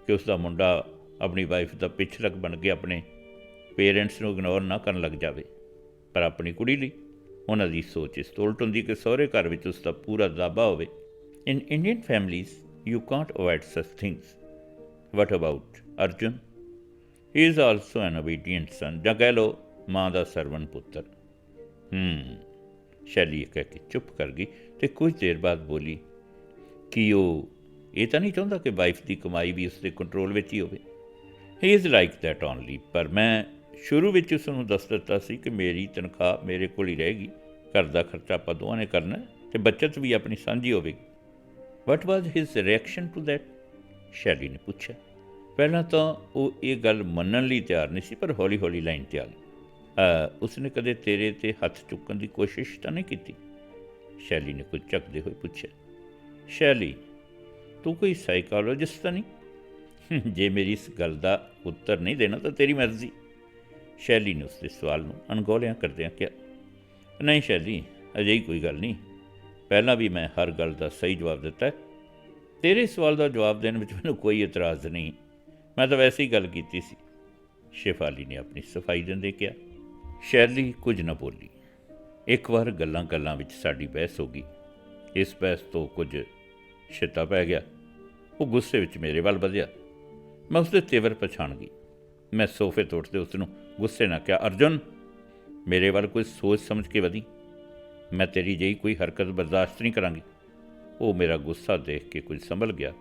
Speaker 1: ਕਿ ਉਸ ਦਾ ਮੁੰਡਾ ਆਪਣੀ ਵਾਈਫ ਦਾ ਪਿੱਛਲਕ ਬਣ ਕੇ ਆਪਣੇ ਪੇਰੈਂਟਸ ਨੂੰ ਇਗਨੋਰ ਨਾ ਕਰਨ ਲੱਗ ਜਾਵੇ। ਪਰ ਆਪਣੀ ਕੁੜੀ ਲਈ ਉਹਨਾਂ ਦੀ ਸੋਚ ਇਸ ਤੋਂ ਉਲਟ ਹੁੰਦੀ ਕਿ ਸਹੁਰੇ ਘਰ ਵਿੱਚ ਉਸ ਦਾ ਪੂਰਾ ਦਾਅਵਾ ਹੋਵੇ। In Indian families you can't avoid such things. What about Arjun? He is also an obedient son, ਜਾਂ ਕਹਿ ਲਓ ਮਾਂ ਦਾ ਸਰਵਣ ਪੁੱਤਰ। ਸ਼ੈਲੀ ਕਹਿ ਕੇ ਚੁੱਪ ਕਰ ਗਈ ਅਤੇ ਕੁਝ ਦੇਰ ਬਾਅਦ ਬੋਲੀ, ਕਿ ਉਹ ਇਹ ਤਾਂ ਨਹੀਂ ਚਾਹੁੰਦਾ ਕਿ ਵਾਈਫ ਦੀ ਕਮਾਈ ਵੀ ਉਸਦੇ ਕੰਟਰੋਲ ਵਿੱਚ ਹੀ ਹੋਵੇ? ਹੀ ਇਜ਼ ਲਾਈਕ ਦੈਟ ਓਨਲੀ। ਪਰ ਮੈਂ ਸ਼ੁਰੂ ਵਿੱਚ ਉਸ ਨੂੰ ਦੱਸ ਦਿੱਤਾ ਸੀ ਕਿ ਮੇਰੀ ਤਨਖਾਹ ਮੇਰੇ ਕੋਲ ਹੀ ਰਹੇਗੀ, ਘਰ ਦਾ ਖਰਚਾ ਆਪਾਂ ਦੋਵਾਂ ਨੇ ਕਰਨਾ ਅਤੇ ਬੱਚਤ ਵੀ ਆਪਣੀ ਸਾਂਝੀ ਹੋਵੇਗੀ। ਵਟ ਵਾਜ਼ ਹਿਜ਼ ਰਿਐਕਸ਼ਨ ਟੂ ਦੈਟ? ਸ਼ੈਲੀ ਨੇ ਪੁੱਛਿਆ। ਪਹਿਲਾਂ ਤਾਂ ਉਹ ਇਹ ਗੱਲ ਮੰਨਣ ਲਈ ਤਿਆਰ ਨਹੀਂ ਸੀ, ਪਰ ਹੌਲੀ ਹੌਲੀ ਲਾਈਨ 'ਤੇ ਆ ਗਈ। ਉਸਨੇ ਕਦੇ ਤੇਰੇ 'ਤੇ ਹੱਥ ਚੁੱਕਣ ਦੀ ਕੋਸ਼ਿਸ਼ ਤਾਂ ਨਹੀਂ ਕੀਤੀ? ਸ਼ੈਲੀ ਨੇ ਕੁਝ ਝੱਕਦੇ ਹੋਏ ਪੁੱਛਿਆ। ਸ਼ੈਲੀ, ਤੂੰ ਕੋਈ ਸਾਈਕੋਲੋਜਿਸਟ ਤਾਂ ਨਹੀਂ? ਜੇ ਮੇਰੀ ਇਸ ਗੱਲ ਦਾ ਉੱਤਰ ਨਹੀਂ ਦੇਣਾ ਤਾਂ ਤੇਰੀ ਮਰਜ਼ੀ। ਸ਼ੈਲੀ ਨੇ ਉਸਦੇ ਸਵਾਲ ਨੂੰ ਅਣਗੌਲਿਆਂ ਕਰਦਿਆਂ ਕਿਹਾ, ਨਹੀਂ ਸ਼ੈਲੀ, ਅਜਿਹੀ ਕੋਈ ਗੱਲ ਨਹੀਂ। ਪਹਿਲਾਂ ਵੀ ਮੈਂ ਹਰ ਗੱਲ ਦਾ ਸਹੀ ਜਵਾਬ ਦਿੱਤਾ ਹੈ। ਤੇਰੇ ਸਵਾਲ ਦਾ ਜਵਾਬ ਦੇਣ ਵਿੱਚ ਮੈਨੂੰ ਕੋਈ ਇਤਰਾਜ਼ ਨਹੀਂ, ਮੈਂ ਤਾਂ ਵੈਸੇ ਹੀ ਗੱਲ ਕੀਤੀ ਸੀ। ਸ਼ੇਫਾਲੀ ਨੇ ਆਪਣੀ ਸਫਾਈ ਦਿੰਦੇ ਕਿਹਾ। ਸ਼ੈਲੀ ਕੁਝ ਨਾ ਬੋਲੀ। ਇੱਕ ਵਾਰ ਗੱਲਾਂ ਗੱਲਾਂ ਵਿੱਚ ਸਾਡੀ ਬਹਿਸ ਹੋ ਗਈ। ਇਸ ਬਹਿਸ ਤੋਂ ਕੁਝ ਛਿੱਤਾ ਪੈ ਗਿਆ। ਉਹ ਗੁੱਸੇ ਵਿੱਚ ਮੇਰੇ ਵੱਲ ਵਧਿਆ। ਮੈਂ ਉਸਦੇ ਤੇਵਰ ਪਛਾਣ ਗਈ। ਮੈਂ ਸੋਫੇ ਤੋਂ ਉੱਠਦੇ ਉਸ ਨੂੰ ਗੁੱਸੇ ਨਾਲ ਕਿਹਾ, ਅਰਜੁਨ, ਮੇਰੇ ਵੱਲ ਕੋਈ ਸੋਚ ਸਮਝ ਕੇ ਵਧੀ। ਮੈਂ ਤੇਰੀ ਜਿਹੀ ਕੋਈ ਹਰਕਤ ਬਰਦਾਸ਼ਤ ਨਹੀਂ ਕਰਾਂਗੀ। ਉਹ ਮੇਰਾ ਗੁੱਸਾ ਦੇਖ ਕੇ ਕੁਝ ਸੰਭਲ ਗਿਆ,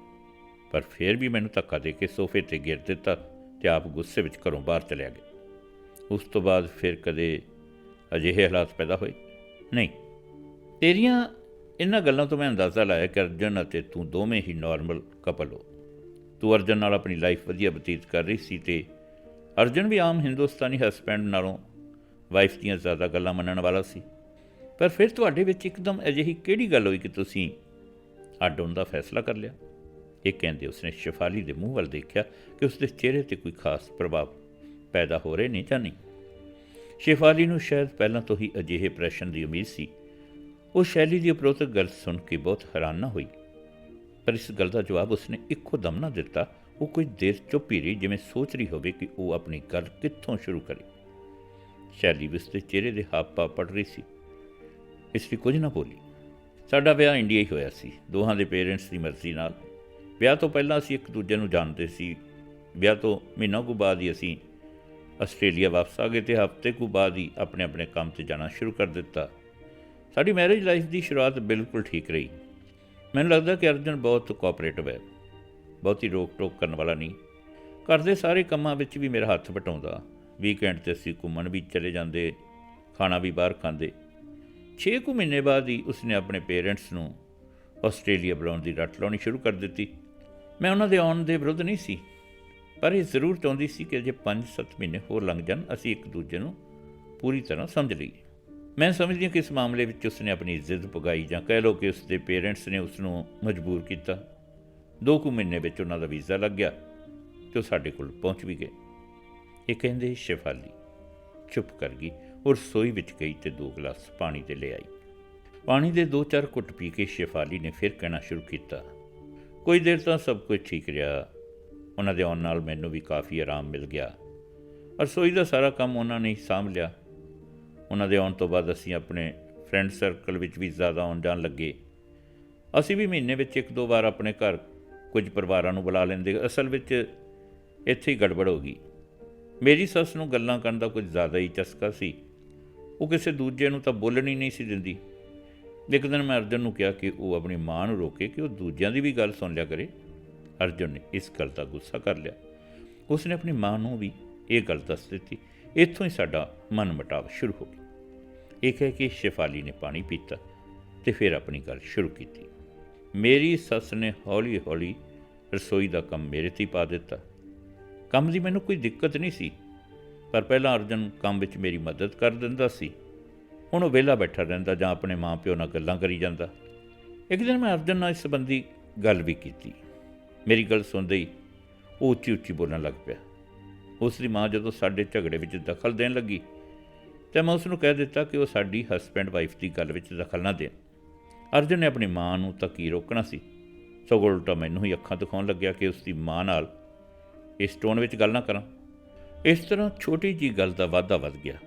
Speaker 1: ਪਰ ਫਿਰ ਵੀ ਮੈਨੂੰ ਧੱਕਾ ਦੇ ਕੇ ਸੋਫੇ 'ਤੇ ਗਿਰ ਦਿੱਤਾ ਅਤੇ ਆਪ ਗੁੱਸੇ ਵਿੱਚ ਘਰੋਂ ਬਾਹਰ ਚਲਿਆ ਗਿਆ। ਉਸ ਤੋਂ ਬਾਅਦ ਫਿਰ ਕਦੇ ਅਜਿਹੇ ਹਾਲਾਤ ਪੈਦਾ ਹੋਏ ਨਹੀਂ। ਤੇਰੀਆਂ ਇਹਨਾਂ ਗੱਲਾਂ ਤੋਂ ਮੈਂ ਅੰਦਾਜ਼ਾ ਲਾਇਆ ਕਿ ਅਰਜਨ ਅਤੇ ਤੂੰ ਦੋਵੇਂ ਹੀ ਨਾਰਮਲ ਕਪਲ ਹੋ। ਤੂੰ ਅਰਜਨ ਨਾਲ ਆਪਣੀ ਲਾਈਫ ਵਧੀਆ ਬਤੀਤ ਕਰ ਰਹੀ ਸੀ ਅਤੇ ਅਰਜਨ ਵੀ ਆਮ ਹਿੰਦੁਸਤਾਨੀ ਹਸਬੈਂਡ ਨਾਲੋਂ ਵਾਈਫ ਦੀਆਂ ਜ਼ਿਆਦਾ ਗੱਲਾਂ ਮੰਨਣ ਵਾਲਾ ਸੀ। ਪਰ ਫਿਰ ਤੁਹਾਡੇ ਵਿੱਚ ਇੱਕਦਮ ਅਜਿਹੀ ਕਿਹੜੀ ਗੱਲ ਹੋਈ ਕਿ ਤੁਸੀਂ ਅੱਡ ਹੋਣ ਦਾ ਫੈਸਲਾ ਕਰ ਲਿਆ? ਇਹ ਕਹਿੰਦੇ ਉਸਨੇ ਸ਼ੇਫਾਲੀ ਦੇ ਮੂੰਹ ਵੱਲ ਦੇਖਿਆ ਕਿ ਉਸਦੇ ਚਿਹਰੇ 'ਤੇ ਕੋਈ ਖਾਸ ਪ੍ਰਭਾਵ ਪੈਦਾ ਹੋ ਰਹੇ ਨੇ ਜਾਂ ਨਹੀਂ। ਸ਼ੇਫਾਲੀ ਨੂੰ ਸ਼ਾਇਦ ਪਹਿਲਾਂ ਤੋਂ ਹੀ ਅਜਿਹੇ ਪ੍ਰਸ਼ਨ ਦੀ ਉਮੀਦ ਸੀ। ਉਹ ਸ਼ੈਲੀ ਦੀ ਉਪਰੋਕਤ ਗੱਲ ਸੁਣ ਕੇ ਬਹੁਤ ਹੈਰਾਨ ਨਾ ਹੋਈ, ਪਰ ਇਸ ਗੱਲ ਦਾ ਜਵਾਬ ਉਸਨੇ ਇੱਕੋ ਦਮ ਨਾ ਦਿੱਤਾ। ਉਹ ਕੁਝ ਦੇਰ ਚੁੱਪ ਹੀ ਰਹੀ, ਜਿਵੇਂ ਸੋਚ ਰਹੀ ਹੋਵੇ ਕਿ ਉਹ ਆਪਣੀ ਗੱਲ ਕਿੱਥੋਂ ਸ਼ੁਰੂ ਕਰੇ। ਸ਼ੈਲੀ ਵੀ ਉਸਦੇ ਚਿਹਰੇ ਦੇ ਹਾਵ ਭਾਵ ਪੜ੍ਹ ਰਹੀ ਸੀ, ਇਸ ਲਈ ਕੁਝ ਨਾ ਬੋਲੀ। ਸਾਡਾ ਵਿਆਹ ਇੰਡੀਆ ਹੀ ਹੋਇਆ ਸੀ, ਦੋਹਾਂ ਦੇ ਪੇਰੈਂਟਸ ਦੀ ਮਰਜ਼ੀ ਨਾਲ। ਵਿਆਹ ਤੋਂ ਪਹਿਲਾਂ ਅਸੀਂ ਇੱਕ ਦੂਜੇ ਨੂੰ ਜਾਣਦੇ ਸੀ। ਵਿਆਹ ਤੋਂ ਮਹੀਨਾ ਕੁ ਬਾਅਦ ਹੀ ਅਸੀਂ ਆਸਟ੍ਰੇਲੀਆ ਵਾਪਸ ਆ ਗਏ ਅਤੇ ਹਫ਼ਤੇ ਕੁ ਬਾਅਦ ਹੀ ਆਪਣੇ ਆਪਣੇ ਕੰਮ 'ਤੇ ਜਾਣਾ ਸ਼ੁਰੂ ਕਰ ਦਿੱਤਾ। ਸਾਡੀ ਮੈਰਿਜ ਲਾਈਫ ਦੀ ਸ਼ੁਰੂਆਤ ਬਿਲਕੁਲ ਠੀਕ ਰਹੀ। ਮੈਨੂੰ ਲੱਗਦਾ ਕਿ ਅਰਜਨ ਬਹੁਤ ਕੋਆਪਰੇਟਿਵ ਹੈ, ਬਹੁਤੀ ਰੋਕ ਟੋਕ ਕਰਨ ਵਾਲਾ ਨਹੀਂ। ਘਰ ਦੇ ਸਾਰੇ ਕੰਮਾਂ ਵਿੱਚ ਵੀ ਮੇਰਾ ਹੱਥ ਵਟਾਉਂਦਾ। ਵੀਕਐਂਡ 'ਤੇ ਅਸੀਂ ਘੁੰਮਣ ਵੀ ਚਲੇ ਜਾਂਦੇ, ਖਾਣਾ ਵੀ ਬਾਹਰ ਖਾਂਦੇ। 6 ਕੁ ਮਹੀਨੇ ਬਾਅਦ ਹੀ ਉਸਨੇ ਆਪਣੇ ਪੇਰੈਂਟਸ ਨੂੰ ਆਸਟ੍ਰੇਲੀਆ ਬੁਲਾਉਣ ਦੀ ਰੱਟ ਲਾਉਣੀ ਸ਼ੁਰੂ ਕਰ ਦਿੱਤੀ। ਮੈਂ ਉਹਨਾਂ ਦੇ ਆਉਣ ਦੇ ਵਿਰੁੱਧ ਨਹੀਂ ਸੀ, ਪਰ ਇਹ ਜ਼ਰੂਰ ਚਾਹੁੰਦੀ ਸੀ ਕਿ ਜੇ 5-7 ਮਹੀਨੇ ਹੋਰ ਲੰਘ ਜਾਣ, ਅਸੀਂ ਇੱਕ ਦੂਜੇ ਨੂੰ ਪੂਰੀ ਤਰ੍ਹਾਂ ਸਮਝ ਲਈਏ। ਮੈਂ ਸਮਝਦੀ ਹਾਂ ਕਿ ਇਸ ਮਾਮਲੇ ਵਿੱਚ ਉਸਨੇ ਆਪਣੀ ਜ਼ਿੱਦ ਪੁਗਾਈ, ਜਾਂ ਕਹਿ ਲਓ ਕਿ ਉਸਦੇ ਪੇਰੈਂਟਸ ਨੇ ਉਸ ਨੂੰ ਮਜਬੂਰ ਕੀਤਾ। 2 ਕੁ ਮਹੀਨੇ ਵਿੱਚ ਉਹਨਾਂ ਦਾ ਵੀਜ਼ਾ ਲੱਗ ਗਿਆ ਅਤੇ ਉਹ ਸਾਡੇ ਕੋਲ ਪਹੁੰਚ ਵੀ ਗਏ। ਇਹ ਕਹਿੰਦੇ ਸ਼ੇਫਾਲੀ ਚੁੱਪ ਕਰ ਗਈ ਔਰ ਰਸੋਈ ਵਿੱਚ ਗਈ ਅਤੇ 2 ਗਲਾਸ ਪਾਣੀ ਦੇ ਲੈ ਆਈ। ਪਾਣੀ ਦੇ 2-4 ਘੁੱਟ ਪੀ ਕੇ ਸ਼ੇਫਾਲੀ ਨੇ ਫਿਰ ਕਹਿਣਾ ਸ਼ੁਰੂ ਕੀਤਾ, ਕੁਝ ਦੇਰ ਤਾਂ ਸਭ ਕੁਝ ਠੀਕ ਰਿਹਾ। ਉਹਨਾਂ ਦੇ ਆਉਣ ਨਾਲ ਮੈਨੂੰ ਵੀ ਕਾਫੀ ਆਰਾਮ ਮਿਲ ਗਿਆ। ਰਸੋਈ ਦਾ ਸਾਰਾ ਕੰਮ ਉਹਨਾਂ ਨੇ ਹੀ ਸਾਂਭ ਲਿਆ। ਉਹਨਾਂ ਦੇ ਆਉਣ ਤੋਂ ਬਾਅਦ ਅਸੀਂ ਆਪਣੇ ਫਰੈਂਡ ਸਰਕਲ ਵਿੱਚ ਵੀ ਜ਼ਿਆਦਾ ਆਉਣ ਜਾਣ ਲੱਗੇ। ਅਸੀਂ ਵੀ ਮਹੀਨੇ ਵਿੱਚ 1-2 ਵਾਰ ਆਪਣੇ ਘਰ ਕੁਝ ਪਰਿਵਾਰਾਂ ਨੂੰ ਬੁਲਾ ਲੈਂਦੇ। ਅਸਲ ਵਿੱਚ ਇੱਥੇ ਹੀ ਗੜਬੜ ਹੋ ਗਈ। ਮੇਰੀ ਸੱਸ ਨੂੰ ਗੱਲਾਂ ਕਰਨ ਦਾ ਕੁਝ ਜ਼ਿਆਦਾ ਹੀ ਚਸਕਾ ਸੀ। ਉਹ ਕਿਸੇ ਦੂਜੇ ਨੂੰ ਤਾਂ ਬੋਲਣ ਹੀ ਨਹੀਂ ਸੀ ਦਿੰਦੀ। ਇੱਕ ਦਿਨ ਮੈਂ ਅਰਜਨ ਨੂੰ ਕਿਹਾ ਕਿ ਉਹ ਆਪਣੀ ਮਾਂ ਨੂੰ ਰੋਕੇ ਕਿ ਉਹ ਦੂਜਿਆਂ ਦੀ ਵੀ ਗੱਲ ਸੁਣ ਲਿਆ ਕਰੇ। ਅਰਜਨ ਨੇ ਇਸ ਗੱਲ ਦਾ ਗੁੱਸਾ ਕਰ ਲਿਆ। ਉਸਨੇ ਆਪਣੀ ਮਾਂ ਨੂੰ ਵੀ ਇਹ ਗੱਲ ਦੱਸ ਦਿੱਤੀ। ਇੱਥੋਂ ਹੀ ਸਾਡਾ ਮਨ ਮੁਟਾਵ ਸ਼ੁਰੂ ਹੋ ਗਿਆ। ਇਹ ਕਹਿ ਕੇ ਸ਼ੇਫਾਲੀ ਨੇ ਪਾਣੀ ਪੀਤਾ ਅਤੇ ਫਿਰ ਆਪਣੀ ਗੱਲ ਸ਼ੁਰੂ ਕੀਤੀ। ਮੇਰੀ ਸੱਸ ਨੇ ਹੌਲੀ ਹੌਲੀ ਰਸੋਈ ਦਾ ਕੰਮ ਮੇਰੇ 'ਤੇ ਹੀ ਪਾ ਦਿੱਤਾ। ਕੰਮ ਦੀ ਮੈਨੂੰ ਕੋਈ ਦਿੱਕਤ ਨਹੀਂ ਸੀ, ਪਰ ਪਹਿਲਾਂ ਅਰਜਨ ਕੰਮ ਵਿੱਚ ਮੇਰੀ ਮਦਦ ਕਰ ਦਿੰਦਾ ਸੀ। ਹੁਣ ਉਹ ਵਿਹਲਾ ਬੈਠਾ ਰਹਿੰਦਾ ਜਾਂ ਆਪਣੇ ਮਾਂ ਪਿਓ ਨਾਲ ਗੱਲਾਂ ਕਰੀ ਜਾਂਦਾ। ਇੱਕ ਦਿਨ ਮੈਂ ਅਰਜਨ ਨਾਲ ਇਸ ਸੰਬੰਧੀ ਗੱਲ ਵੀ ਕੀਤੀ। ਮੇਰੀ ਗੱਲ ਸੁਣਦੇ ਹੀ ਉਹ ਉੱਚੀ ਉੱਚੀ ਬੋਲਣ ਲੱਗ ਪਿਆ। ਉਸ ਦੀ ਮਾਂ ਜਦੋਂ ਸਾਡੇ ਝਗੜੇ ਵਿੱਚ ਦਖਲ ਦੇਣ ਲੱਗੀ ਤਾਂ ਮੈਂ ਉਸ ਨੂੰ ਕਹਿ ਦਿੱਤਾ ਕਿ ਉਹ ਸਾਡੀ ਹਸਬੈਂਡ ਵਾਈਫ ਦੀ ਗੱਲ ਵਿੱਚ ਦਖਲ ਨਾ ਦੇਣ। ਅਰਜਨ ਨੇ ਆਪਣੀ ਮਾਂ ਨੂੰ ਤਾਂ ਕੀ ਰੋਕਣਾ ਸੀ, ਸਗੋਂ ਉਲਟਾ ਮੈਨੂੰ ਹੀ ਅੱਖਾਂ ਦਿਖਾਉਣ ਲੱਗਿਆ ਕਿ ਉਸ ਦੀ ਮਾਂ ਨਾਲ ਇਸ ਟੋਨ ਵਿੱਚ ਗੱਲ ਨਾ ਕਰਾਂ। ਇਸ ਤਰ੍ਹਾਂ ਛੋਟੀ ਜਿਹੀ ਗੱਲ ਦਾ ਵਾਧਾ ਵੱਧ ਗਿਆ।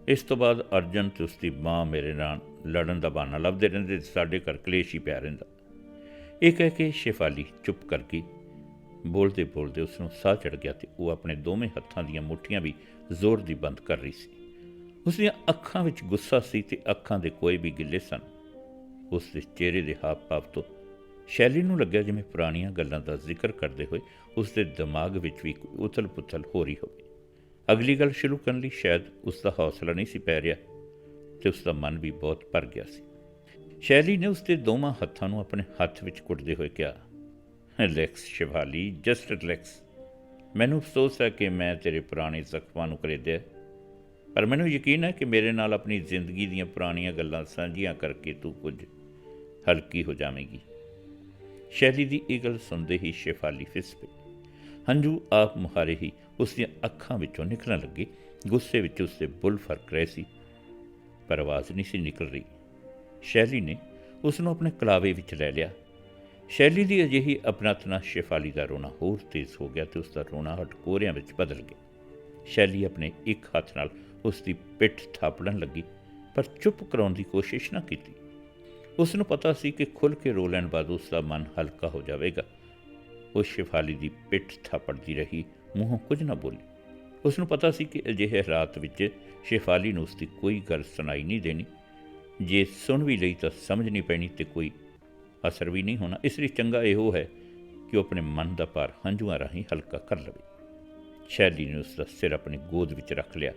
Speaker 1: ਇਸ ਤੋਂ ਬਾਅਦ ਅਰਜਨ ਤੇ ਉਸਦੀ ਮਾਂ ਮੇਰੇ ਨਾਲ ਲੜਨ ਦਾ ਬਹਾਨਾ ਲੱਭਦੇ ਰਹਿੰਦੇ ਤੇ ਸਾਡੇ ਘਰ ਕਲੇਸ਼ ਹੀ ਪਿਆ ਰਹਿੰਦਾ। ਇਹ ਕਹਿ ਕੇ ਸ਼ੇਫਾਲੀ ਚੁੱਪ ਕਰ ਗਈ। ਬੋਲਦੇ ਬੋਲਦੇ ਉਸ ਨੂੰ ਸਾਹ ਚੜ੍ਹ ਗਿਆ ਤੇ ਉਹ ਆਪਣੇ ਦੋਵੇਂ ਹੱਥਾਂ ਦੀਆਂ ਮੁੱਠੀਆਂ ਵੀ ਜ਼ੋਰ ਦੀ ਬੰਦ ਕਰ ਰਹੀ ਸੀ। ਉਸ ਦੀਆਂ ਅੱਖਾਂ ਵਿੱਚ ਗੁੱਸਾ ਸੀ ਤੇ ਅੱਖਾਂ ਦੇ ਕੋਈ ਵੀ ਗਿੱਲੇ ਸਨ। ਉਸ ਦੇ ਚਿਹਰੇ ਦੇ ਹਾਵ ਭਾਵ ਤੋਂ ਸ਼ੈਲੀ ਨੂੰ ਲੱਗਿਆ ਜਿਵੇਂ ਪੁਰਾਣੀਆਂ ਗੱਲਾਂ ਦਾ ਜ਼ਿਕਰ ਕਰਦੇ ਹੋਏ ਉਸ ਦੇ ਦਿਮਾਗ ਵਿੱਚ ਵੀ ਕੋਈ ਉਥਲ ਪੁਥਲ ਹੋ ਰਹੀ ਹੋਵੇ। ਅਗਲੀ ਗੱਲ ਸ਼ੁਰੂ ਕਰਨ ਲਈ ਸ਼ਾਇਦ ਉਸ ਦਾ ਹੌਸਲਾ ਨਹੀਂ ਸੀ ਪੈ ਰਿਹਾ ਤੇ ਉਸ ਦਾ ਮਨ ਵੀ ਬਹੁਤ ਭਰ ਗਿਆ ਸੀ। ਸ਼ੈਲੀ ਨੇ ਉਸ ਦੇ ਦੋਵਾਂ ਹੱਥਾਂ ਨੂੰ ਆਪਣੇ ਹੱਥ ਵਿੱਚ ਕੁੱਟਦੇ ਹੋਏ ਕਿਹਾ, ਰਿਲੈਕਸ ਸ਼ੇਫਾਲੀ, ਜਸਟ ਰਿਲੈਕਸ। ਮੈਨੂੰ ਅਫਸੋਸ ਹੈ ਕਿ ਮੈਂ ਤੇਰੇ ਪੁਰਾਣੇ ਜ਼ਖਮਾਂ ਨੂੰ ਖਰੀਦਿਆ, ਪਰ ਮੈਨੂੰ ਯਕੀਨ ਹੈ ਕਿ ਮੇਰੇ ਨਾਲ ਆਪਣੀ ਜ਼ਿੰਦਗੀ ਦੀਆਂ ਪੁਰਾਣੀਆਂ ਗੱਲਾਂ ਸਾਂਝੀਆਂ ਕਰਕੇ ਤੂੰ ਕੁਝ ਹਲਕੀ ਹੋ ਜਾਵੇਂਗੀ। ਸ਼ੈਲੀ ਦੀ ਇਹ ਗੱਲ ਸੁਣਦੇ ਹੀ ਸ਼ੇਫਾਲੀ ਫਿਸ ਪਈ। ਹੰਝੂ ਆਪ ਮੁਹਾਰੇ ਹੀ ਉਸ ਦੀਆਂ ਅੱਖਾਂ ਵਿੱਚੋਂ ਨਿਕਲਣ ਲੱਗੇ। ਗੁੱਸੇ ਵਿੱਚ ਉਸ ਦੇ ਬੁੱਲ ਫਰਕ ਰਹੇ ਸੀ, ਪਰ ਆਵਾਜ਼ ਨਹੀਂ ਸੀ ਨਿਕਲ ਰਹੀ। ਸ਼ੈਲੀ ਨੇ ਉਸ ਨੂੰ ਆਪਣੇ ਕਲਾਵੇ ਵਿੱਚ ਲੈ ਲਿਆ। ਸ਼ੈਲੀ ਦੀ ਅਜਿਹੀ ਅਪਣੱਤ ਨਾਲ ਸ਼ੇਫਾਲੀ ਦਾ ਰੋਣਾ ਹੋਰ ਤੇਜ਼ ਹੋ ਗਿਆ ਤੇ ਉਸ ਦਾ ਰੋਣਾ ਹਟਕੋਰਿਆਂ ਵਿੱਚ ਬਦਲ ਗਿਆ। ਸ਼ੈਲੀ ਆਪਣੇ ਇੱਕ ਹੱਥ ਨਾਲ ਉਸ ਦੀ ਪਿੱਠ ਥਾਪੜਨ ਲੱਗੀ, ਪਰ ਚੁੱਪ ਕਰਾਉਣ ਦੀ ਕੋਸ਼ਿਸ਼ ਨਾ ਕੀਤੀ। ਉਸ ਨੂੰ ਪਤਾ ਸੀ ਕਿ ਖੁੱਲ੍ਹ ਕੇ ਰੋ ਲੈਣ ਬਾਅਦ ਉਸ ਦਾ ਮਨ ਹਲਕਾ ਹੋ ਜਾਵੇਗਾ। ਉਹ ਸ਼ੇਫਾਲੀ ਦੀ ਪਿੱਠ ਥਾਪੜਦੀ ਰਹੀ, ਮੂੰਹੋਂ ਕੁਝ ਨਾ ਬੋਲੀ। ਉਸ ਨੂੰ ਪਤਾ ਸੀ ਕਿ ਅਜਿਹੇ ਹਾਲਾਤ ਵਿੱਚ ਸ਼ੇਫਾਲੀ ਨੂੰ ਉਸ ਦੀ ਕੋਈ ਗੱਲ ਸੁਣਾਈ ਨਹੀਂ ਦੇਣੀ। ਜੇ ਸੁਣ ਵੀ ਲਈ ਤਾਂ ਸਮਝ ਨਹੀਂ ਪੈਣੀ ਤੇ ਕੋਈ ਅਸਰ ਵੀ ਨਹੀਂ ਹੋਣਾ। ਇਸ ਲਈ ਚੰਗਾ ਇਹੋ ਹੈ ਕਿ ਉਹ ਆਪਣੇ ਮਨ ਦਾ ਭਾਰ ਹੰਝੂਆਂ ਰਾਹੀਂ ਹਲਕਾ ਕਰ ਲਵੇ। ਸ਼ੈਲੀ ਨੇ ਉਸ ਦਾ ਸਿਰ ਆਪਣੀ ਗੋਦ ਵਿੱਚ ਰੱਖ ਲਿਆ।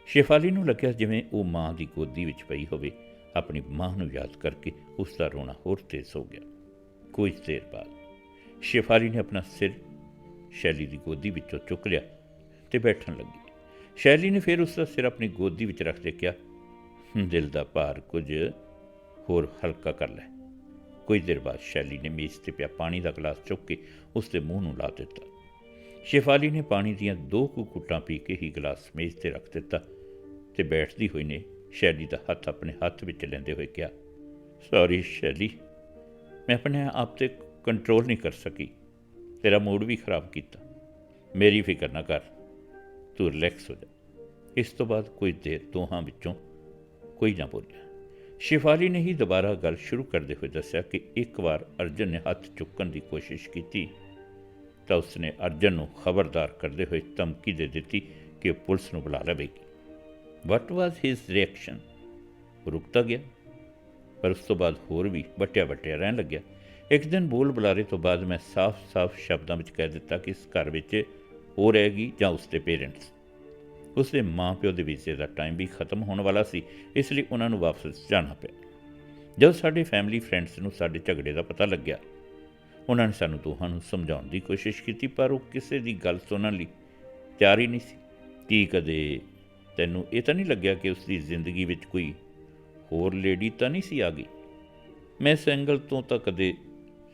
Speaker 1: ਸ਼ੇਫਾਲੀ ਨੂੰ ਲੱਗਿਆ ਜਿਵੇਂ ਉਹ ਮਾਂ ਦੀ ਗੋਦੀ ਵਿੱਚ ਪਈ ਹੋਵੇ। ਆਪਣੀ ਮਾਂ ਨੂੰ ਯਾਦ ਕਰਕੇ ਉਸ ਦਾ ਰੋਣਾ ਹੋਰ ਤੇਜ਼ ਹੋ ਗਿਆ। ਕੁਝ ਦੇਰ ਬਾਅਦ ਸ਼ੇਫਾਲੀ ਨੇ ਆਪਣਾ ਸਿਰ ਸ਼ੈਲੀ ਦੀ ਗੋਦੀ ਵਿੱਚੋਂ ਚੁੱਕ ਲਿਆ ਤੇ ਬੈਠਣ ਲੱਗੀ। ਸ਼ੈਲੀ ਨੇ ਫਿਰ ਉਸ ਦਾ ਸਿਰ ਆਪਣੀ ਗੋਦੀ ਵਿੱਚ ਰੱਖਦੇ ਕਿਹਾ, ਦਿਲ ਦਾ ਭਾਰ ਕੁਝ ਹੋਰ ਹਲਕਾ ਕਰ ਲੈ। ਕੁਝ ਦੇਰ ਬਾਅਦ ਸ਼ੈਲੀ ਨੇ ਮੇਜ਼ 'ਤੇ ਪਿਆ ਪਾਣੀ ਦਾ ਗਲਾਸ ਚੁੱਕ ਕੇ ਉਸ ਦੇ ਮੂੰਹ ਨੂੰ ਲਾ ਦਿੱਤਾ। ਸ਼ੇਫਾਲੀ ਨੇ ਪਾਣੀ ਦੀਆਂ 2 ਕੁ ਘੁੱਟਾਂ ਪੀ ਕੇ ਹੀ ਗਲਾਸ ਮੇਜ਼ 'ਤੇ ਰੱਖ ਦਿੱਤਾ ਤੇ ਬੈਠਦੀ ਹੋਈ ਨੇ ਸ਼ੈਲੀ ਦਾ ਹੱਥ ਆਪਣੇ ਹੱਥ ਵਿੱਚ ਲੈਂਦੇ ਹੋਏ ਕਿਹਾ, ਸੌਰੀ ਸ਼ੈਲੀ, ਮੈਂ ਆਪਣੇ ਆਪ 'ਤੇ ਕੰਟਰੋਲ ਨਹੀਂ ਕਰ ਸਕੀ। ਤੇਰਾ ਮੂਡ ਵੀ ਖਰਾਬ ਕੀਤਾ। ਮੇਰੀ ਫਿਕਰ ਨਾ ਕਰ, ਤੂੰ ਰਿਲੈਕਸ ਹੋ ਜਾ। ਇਸ ਤੋਂ ਬਾਅਦ ਕੁਝ ਦੇਰ ਦੋਹਾਂ ਵਿੱਚੋਂ ਕੋਈ ਨਾ ਬੋਲਿਆ। ਸ਼ੇਫਾਲੀ ਨੇ ਹੀ ਦੁਬਾਰਾ ਗੱਲ ਸ਼ੁਰੂ ਕਰਦੇ ਹੋਏ ਦੱਸਿਆ ਕਿ ਇੱਕ ਵਾਰ ਅਰਜਨ ਨੇ ਹੱਥ ਚੁੱਕਣ ਦੀ ਕੋਸ਼ਿਸ਼ ਕੀਤੀ ਤਾਂ ਉਸਨੇ ਅਰਜਨ ਨੂੰ ਖਬਰਦਾਰ ਕਰਦੇ ਹੋਏ ਧਮਕੀ ਦੇ ਦਿੱਤੀ ਕਿ ਉਹ ਪੁਲਿਸ ਨੂੰ ਬੁਲਾ ਲਵੇਗੀ। ਵਟ ਵਾਜ਼ ਹਿਜ਼ ਰਿਐਕਸ਼ਨ? ਉਹ ਰੁਕਦਾ ਗਿਆ, ਪਰ ਉਸ ਤੋਂ ਬਾਅਦ ਹੋਰ ਵੀ ਵੱਟਿਆ ਰਹਿਣ ਲੱਗਿਆ। ਇੱਕ ਦਿਨ ਬੋਲ ਬੁਲਾਰੇ ਤੋਂ ਬਾਅਦ ਮੈਂ ਸਾਫ਼ ਸ਼ਬਦਾਂ ਵਿੱਚ ਕਹਿ ਦਿੱਤਾ ਕਿ ਇਸ ਘਰ ਵਿੱਚ ਉਹ ਰਹੇਗੀ ਜਾਂ ਉਸ ਦੇ ਪੇਰੈਂਟਸ। ਉਸ ਦੇ ਮਾਂ ਪਿਓ ਦੇ ਵੀਜ਼ੇ ਦਾ ਟਾਈਮ ਵੀ ਖਤਮ ਹੋਣ ਵਾਲਾ ਸੀ, ਇਸ ਲਈ ਉਹਨਾਂ ਨੂੰ ਵਾਪਸ ਜਾਣਾ ਪਿਆ। ਜਦੋਂ ਸਾਡੇ ਫੈਮਿਲੀ ਫਰੈਂਡਸ ਨੂੰ ਸਾਡੇ ਝਗੜੇ ਦਾ ਪਤਾ ਲੱਗਿਆ, ਉਹਨਾਂ ਨੇ ਸਾਨੂੰ ਦੋਹਾਂ ਨੂੰ ਸਮਝਾਉਣ ਦੀ ਕੋਸ਼ਿਸ਼ ਕੀਤੀ, ਪਰ ਉਹ ਕਿਸੇ ਦੀ ਗੱਲ ਸੁਣਨ ਲਈ ਤਿਆਰ ਹੀ ਨਹੀਂ ਸੀ। ਕੀ ਕਦੇ ਤੈਨੂੰ ਇਹ ਤਾਂ ਨਹੀਂ ਲੱਗਿਆ ਕਿ ਉਸ ਦੀ ਜ਼ਿੰਦਗੀ ਵਿੱਚ ਕੋਈ ਹੋਰ ਲੇਡੀ ਤਾਂ ਨਹੀਂ ਸੀ ਆ ਗਈ? ਮੈਂ ਇਸ ਐਂਗਲ ਤੋਂ ਤਾਂ ਕਦੇ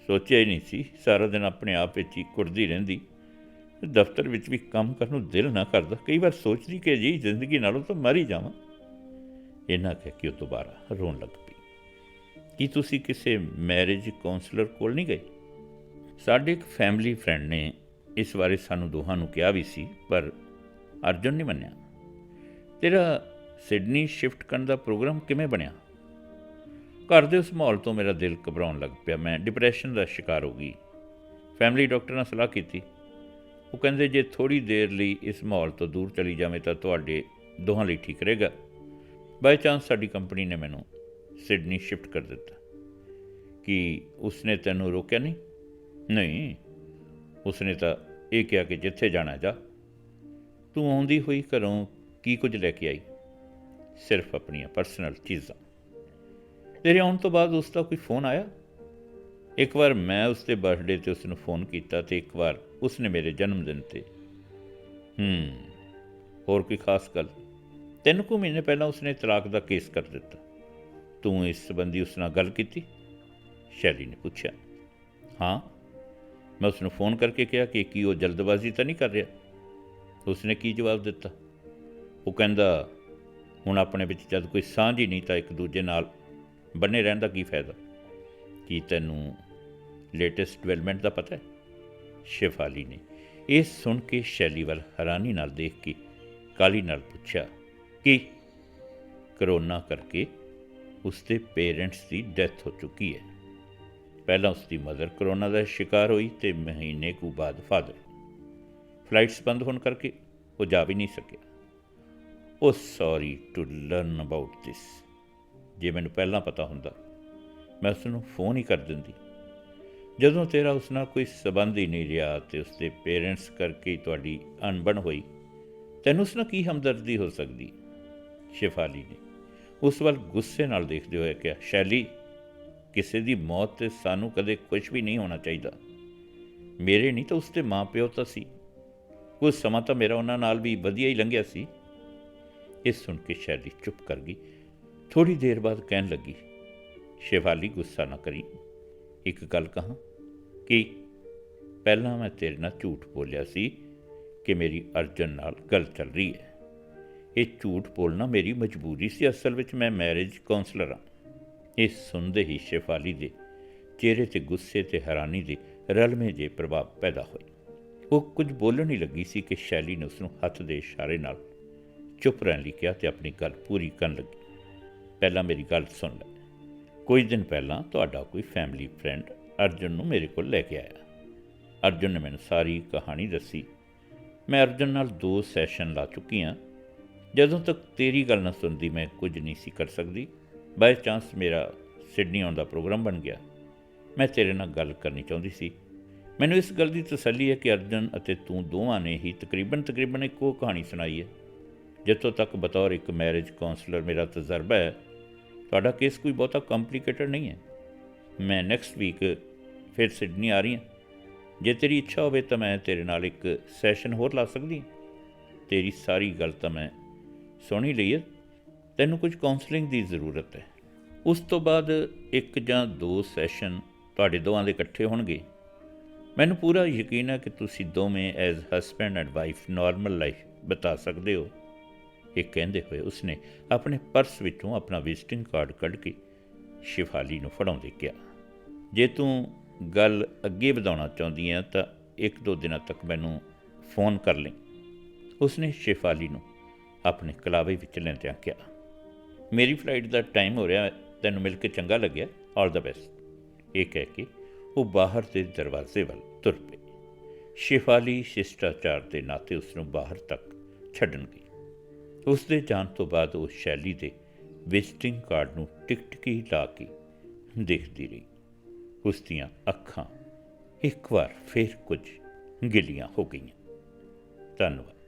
Speaker 1: ਸੋਚਿਆ ਹੀ ਨਹੀਂ ਸੀ। ਸਾਰਾ ਦਿਨ ਆਪਣੇ ਆਪ ਵਿੱਚ ਹੀ ਕੁੜਦੀ ਰਹਿੰਦੀ। ਦਫ਼ਤਰ ਵਿੱਚ ਵੀ ਕੰਮ ਕਰਨ ਨੂੰ ਦਿਲ ਨਾ ਕਰਦਾ। ਕਈ ਵਾਰ ਸੋਚਦੀ ਕਿ ਅਜਿਹੀ ਜ਼ਿੰਦਗੀ ਨਾਲੋਂ ਤਾਂ ਮਰ ਹੀ ਜਾਵਾਂ। ਇਹਨਾਂ ਕਹਿ ਕੇ ਉਹ ਦੁਬਾਰਾ ਰੋਣ ਲੱਗ ਪਈ। ਕੀ ਤੁਸੀਂ ਕਿਸੇ ਮੈਰਿਜ ਕਾਉਂਸਲਰ ਕੋਲ ਨਹੀਂ ਗਏ? ਸਾਡੇ ਇੱਕ ਫੈਮਿਲੀ ਫਰੈਂਡ ਨੇ ਇਸ ਬਾਰੇ ਸਾਨੂੰ ਦੋਹਾਂ ਨੂੰ ਕਿਹਾ ਵੀ ਸੀ, ਪਰ ਅਰਜਨ ਨਹੀਂ ਮੰਨਿਆ। ਤੇਰਾ ਸਿਡਨੀ ਸ਼ਿਫਟ ਕਰਨ ਦਾ ਪ੍ਰੋਗਰਾਮ ਕਿਵੇਂ ਬਣਿਆ? ਘਰ ਦੇ ਉਸ ਮਾਹੌਲ ਤੋਂ ਮੇਰਾ ਦਿਲ ਘਬਰਾਉਣ ਲੱਗ ਪਿਆ। ਮੈਂ ਡਿਪਰੈਸ਼ਨ ਦਾ ਸ਼ਿਕਾਰ ਹੋ ਗਈ। ਫੈਮਿਲੀ ਡਾਕਟਰ ਨਾਲ ਸਲਾਹ ਕੀਤੀ। ਉਹ ਕਹਿੰਦੇ ਜੇ ਥੋੜ੍ਹੀ ਦੇਰ ਲਈ ਇਸ ਮਾਹੌਲ ਤੋਂ ਦੂਰ ਚਲੀ ਜਾਵੇਂ ਤਾਂ ਤੁਹਾਡੇ ਦੋਹਾਂ ਲਈ ਠੀਕ ਰਹੇਗਾ। ਬਾਈ ਚਾਂਸ ਸਾਡੀ ਕੰਪਨੀ ਨੇ ਮੈਨੂੰ ਸਿਡਨੀ ਸ਼ਿਫਟ ਕਰ ਦਿੱਤਾ। ਕੀ ਉਸਨੇ ਤੈਨੂੰ ਰੋਕਿਆ ਨਹੀਂ? ਨਹੀਂ, ਉਸਨੇ ਤਾਂ ਇਹ ਕਿਹਾ ਕਿ ਜਿੱਥੇ ਜਾਣਾ ਜਾ। ਤੂੰ ਆਉਂਦੀ ਹੋਈ ਘਰੋਂ ਕੀ ਕੁਝ ਲੈ ਕੇ ਆਈ? ਸਿਰਫ ਆਪਣੀਆਂ ਪਰਸਨਲ ਚੀਜ਼ਾਂ। ਤੇਰੇ ਆਉਣ ਤੋਂ ਬਾਅਦ ਉਸ ਦਾ ਕੋਈ ਫੋਨ ਆਇਆ? ਇੱਕ ਵਾਰ ਮੈਂ ਉਸ ਦੇ ਬਰਥਡੇ 'ਤੇ ਉਸ ਨੂੰ ਫੋਨ ਕੀਤਾ ਅਤੇ ਇੱਕ ਵਾਰ ਉਸਨੇ ਮੇਰੇ ਜਨਮ ਦਿਨ 'ਤੇ। ਹੋਰ ਕੋਈ ਖਾਸ ਗੱਲ? 3 ਕੁ ਮਹੀਨੇ ਪਹਿਲਾਂ ਉਸਨੇ ਤਲਾਕ ਦਾ ਕੇਸ ਕਰ ਦਿੱਤਾ। ਤੂੰ ਇਸ ਸੰਬੰਧੀ ਉਸ ਨਾਲ ਗੱਲ ਕੀਤੀ? ਸ਼ੈਲੀ ਨੇ ਪੁੱਛਿਆ। ਹਾਂ, ਮੈਂ ਉਸ ਨੂੰ ਫੋਨ ਕਰਕੇ ਕਿਹਾ ਕਿ ਕੀ ਉਹ ਜਲਦਬਾਜ਼ੀ ਤਾਂ ਨਹੀਂ ਕਰ ਰਿਹਾ। ਉਸਨੇ ਕੀ ਜਵਾਬ ਦਿੱਤਾ? ਉਹ ਕਹਿੰਦਾ ਹੁਣ ਆਪਣੇ ਵਿੱਚ ਜਦ ਕੋਈ ਸਾਂਝ ਹੀ ਨਹੀਂ ਤਾਂ ਇੱਕ ਦੂਜੇ ਨਾਲ ਬੰਨੇ ਰਹਿਣ ਦਾ ਕੀ ਫਾਇਦਾ। ਕੀ ਤੈਨੂੰ ਲੇਟੈਸਟ ਡਿਵੈਲਪਮੈਂਟ ਦਾ ਪਤਾ ਹੈ? ਸ਼ੇਫਾਲੀ ਨੇ ਇਹ ਸੁਣ ਕੇ ਸ਼ੈਲੀ ਵੱਲ ਹੈਰਾਨੀ ਨਾਲ ਦੇਖ ਕੇ ਕਾਹਲੀ ਨਾਲ ਪੁੱਛਿਆ, ਕਿ ਕਰੋਨਾ ਕਰਕੇ ਉਸਦੇ ਪੇਰੈਂਟਸ ਦੀ ਡੈਥ ਹੋ ਚੁੱਕੀ ਹੈ। ਪਹਿਲਾਂ ਉਸਦੀ ਮਦਰ ਕਰੋਨਾ ਦਾ ਸ਼ਿਕਾਰ ਹੋਈ ਅਤੇ ਮਹੀਨੇ ਕੁ ਬਾਅਦ ਫਾਦਰ। ਫਲਾਈਟਸ ਬੰਦ ਹੋਣ ਕਰਕੇ ਉਹ ਜਾ ਵੀ ਨਹੀਂ ਸਕਿਆ। ਉਹ sorry to learn about this. ਜੇ ਮੈਨੂੰ ਪਹਿਲਾਂ ਪਤਾ ਹੁੰਦਾ ਮੈਂ ਉਸ ਨੂੰ ਫੋਨ ਹੀ ਕਰ ਦਿੰਦੀ। ਜਦੋਂ ਤੇਰਾ ਉਸ ਨਾਲ ਕੋਈ ਸਬੰਧ ਹੀ ਨਹੀਂ ਰਿਹਾ ਅਤੇ ਉਸਦੇ ਪੇਰੈਂਟਸ ਕਰਕੇ ਤੁਹਾਡੀ ਅਣਬਣ ਹੋਈ, ਤੈਨੂੰ ਉਸ ਨਾਲ ਕੀ ਹਮਦਰਦੀ ਹੋ ਸਕਦੀ? ਸ਼ੇਫਾਲੀ ਨੇ ਉਸ ਵੱਲ ਗੁੱਸੇ ਨਾਲ ਦੇਖਦੇ ਹੋਏ ਕਿਹਾ, ਸ਼ੈਲੀ, ਕਿਸੇ ਦੀ ਮੌਤ 'ਤੇ ਸਾਨੂੰ ਕਦੇ ਕੁਛ ਵੀ ਨਹੀਂ ਹੋਣਾ ਚਾਹੀਦਾ। ਮੇਰੇ ਨਹੀਂ ਤਾਂ ਉਸਦੇ ਮਾਂ ਪਿਓ ਤਾਂ ਸੀ। ਕੁਝ ਸਮਾਂ ਤਾਂ ਮੇਰਾ ਉਹਨਾਂ ਨਾਲ ਵੀ ਵਧੀਆ ਹੀ ਲੰਘਿਆ ਸੀ। ਇਹ ਸੁਣ ਕੇ ਸ਼ੈਲੀ ਚੁੱਪ ਕਰ ਗਈ। ਥੋੜ੍ਹੀ ਦੇਰ ਬਾਅਦ ਕਹਿਣ ਲੱਗੀ, ਸ਼ੇਫਾਲੀ, ਗੁੱਸਾ ਨਾ ਕਰੀ। ਇੱਕ ਗੱਲ ਕਹਾਂ ਕਿ ਪਹਿਲਾਂ ਮੈਂ ਤੇਰੇ ਨਾਲ ਝੂਠ ਬੋਲਿਆ ਸੀ ਕਿ ਮੇਰੀ ਅਰਜਨ ਨਾਲ ਗੱਲ ਚੱਲ ਰਹੀ ਹੈ। ਇਹ ਝੂਠ ਬੋਲਣਾ ਮੇਰੀ ਮਜਬੂਰੀ ਸੀ। ਅਸਲ ਵਿੱਚ ਮੈਂ ਮੈਰਿਜ ਕਾਉਂਸਲਰ ਹਾਂ। ਇਹ ਸੁਣਦੇ ਹੀ ਸ਼ੇਫਾਲੀ ਦੇ ਚਿਹਰੇ 'ਤੇ ਗੁੱਸੇ ਅਤੇ ਹੈਰਾਨੀ ਦੇ ਰਲਵੇਂ ਜਿਹੇ ਪ੍ਰਭਾਵ ਪੈਦਾ ਹੋਏ। ਉਹ ਕੁਝ ਬੋਲਣ ਹੀ ਲੱਗੀ ਸੀ ਕਿ ਸ਼ੈਲੀ ਨੇ ਉਸ ਨੂੰ ਹੱਥ ਦੇ ਇਸ਼ਾਰੇ ਨਾਲ ਚੁੱਪ ਰਹਿਣ ਲਈ ਕਿਹਾ ਅਤੇ ਆਪਣੀ ਗੱਲ ਪੂਰੀ ਕਰਨ ਲੱਗੀ। ਪਹਿਲਾਂ ਮੇਰੀ ਗੱਲ ਸੁਣ ਲੈ। ਕੁਝ ਦਿਨ ਪਹਿਲਾਂ ਤੁਹਾਡਾ ਕੋਈ ਫੈਮਿਲੀ ਫਰੈਂਡ ਅਰਜਨ ਨੂੰ ਮੇਰੇ ਕੋਲ ਲੈ ਕੇ ਆਇਆ। ਅਰਜਨ ਨੇ ਮੈਨੂੰ ਸਾਰੀ ਕਹਾਣੀ ਦੱਸੀ। ਮੈਂ ਅਰਜਨ ਨਾਲ 2 ਸੈਸ਼ਨ ਲਾ ਚੁੱਕੀ ਹਾਂ। ਜਦੋਂ ਤੱਕ ਤੇਰੀ ਗੱਲ ਨਾ ਸੁਣਦੀ ਮੈਂ ਕੁਝ ਨਹੀਂ ਸੀ ਕਰ ਸਕਦੀ। ਬਾਏ ਚਾਂਸ ਮੇਰਾ ਸਿਡਨੀ ਆਉਣ ਦਾ ਪ੍ਰੋਗਰਾਮ ਬਣ ਗਿਆ। ਮੈਂ ਤੇਰੇ ਨਾਲ ਗੱਲ ਕਰਨੀ ਚਾਹੁੰਦੀ ਸੀ। ਮੈਨੂੰ ਇਸ ਗੱਲ ਦੀ ਤਸੱਲੀ ਹੈ ਕਿ ਅਰਜਨ ਅਤੇ ਤੂੰ ਦੋਵਾਂ ਨੇ ਹੀ ਤਕਰੀਬਨ ਇੱਕੋ ਕਹਾਣੀ ਸੁਣਾਈ ਹੈ। ਜਿੱਥੋਂ ਤੱਕ ਬਤੌਰ ਇੱਕ ਮੈਰਿਜ ਕਾਉਂਸਲਰ ਮੇਰਾ ਤਜਰਬਾ ਹੈ, ਤੁਹਾਡਾ ਕੇਸ ਕੋਈ ਬਹੁਤਾ ਕੰਪਲੀਕੇਟਡ ਨਹੀਂ ਹੈ। ਮੈਂ ਨੈਕਸਟ ਵੀਕ ਫਿਰ ਸਿਡਨੀ ਆ ਰਹੀ ਹਾਂ। ਜੇ ਤੇਰੀ ਇੱਛਾ ਹੋਵੇ ਤਾਂ ਮੈਂ ਤੇਰੇ ਨਾਲ ਇੱਕ ਸੈਸ਼ਨ ਹੋਰ ਲਾ ਸਕਦੀ ਹਾਂ। ਤੇਰੀ ਸਾਰੀ ਗੱਲ ਤਾਂ ਮੈਂ ਸੁਣ ਹੀ ਲਈ ਹੈ। ਤੈਨੂੰ ਕੁਝ ਕਾਉਂਸਲਿੰਗ ਦੀ ਜ਼ਰੂਰਤ ਹੈ। ਉਸ ਤੋਂ ਬਾਅਦ 1 ਜਾਂ 2 ਸੈਸ਼ਨ ਤੁਹਾਡੇ ਦੋਵਾਂ ਦੇ ਇਕੱਠੇ ਹੋਣਗੇ। ਮੈਨੂੰ ਪੂਰਾ ਯਕੀਨ ਹੈ ਕਿ ਤੁਸੀਂ ਦੋਵੇਂ as husband and wife normal life ਬਿਤਾ ਸਕਦੇ ਹੋ। ਇਹ ਕਹਿੰਦੇ ਹੋਏ ਉਸਨੇ ਆਪਣੇ ਪਰਸ ਵਿੱਚੋਂ ਆਪਣਾ ਵਿਜ਼ਿਟਿੰਗ ਕਾਰਡ ਕੱਢ ਕੇ ਸ਼ੇਫਾਲੀ ਨੂੰ ਫੜਾਉਂਦੇ ਕਿਹਾ, ਜੇ ਤੂੰ ਗੱਲ ਅੱਗੇ ਵਧਾਉਣਾ ਚਾਹੁੰਦੀ ਹੈ ਤਾਂ 1-2 ਦਿਨਾਂ ਤੱਕ ਮੈਨੂੰ ਫੋਨ ਕਰ ਲਈ। ਉਸਨੇ ਸ਼ੇਫਾਲੀ ਨੂੰ ਆਪਣੇ ਕਲਾਵੇ ਵਿੱਚ ਲੈਂਦਿਆਂ ਕਿਹਾ, ਮੇਰੀ ਫਲਾਈਟ ਦਾ ਟਾਈਮ ਹੋ ਰਿਹਾ, ਤੈਨੂੰ ਮਿਲ ਕੇ ਚੰਗਾ ਲੱਗਿਆ, ਆਲ ਦਾ ਬੈਸਟ। ਇਹ ਕਹਿ ਕੇ ਉਹ ਬਾਹਰ ਦੇ ਦਰਵਾਜ਼ੇ ਵੱਲ ਤੁਰ ਪਏ। ਸ਼ੇਫਾਲੀ ਸ਼ਿਸ਼ਟਾਚਾਰ ਦੇ ਨਾਤੇ ਉਸ ਨੂੰ ਬਾਹਰ ਤੱਕ ਛੱਡਣ ਗਈ। ਉਸ ਦੇ ਜਾਣ ਤੋਂ ਬਾਅਦ ਉਹ ਸ਼ੈਲੀ ਦੇ ਵਿਜ਼ਿਟਿੰਗ ਕਾਰਡ ਨੂੰ ਟਿਕਟਕੀ ਲਾ ਕੇ ਦੇਖਦੀ ਰਹੀ। ਉਸ ਦੀਆਂ ਅੱਖਾਂ ਇੱਕ ਵਾਰ ਫਿਰ ਕੁਝ ਗਿੱਲੀਆਂ ਹੋ ਗਈਆਂ। ਧੰਨਵਾਦ।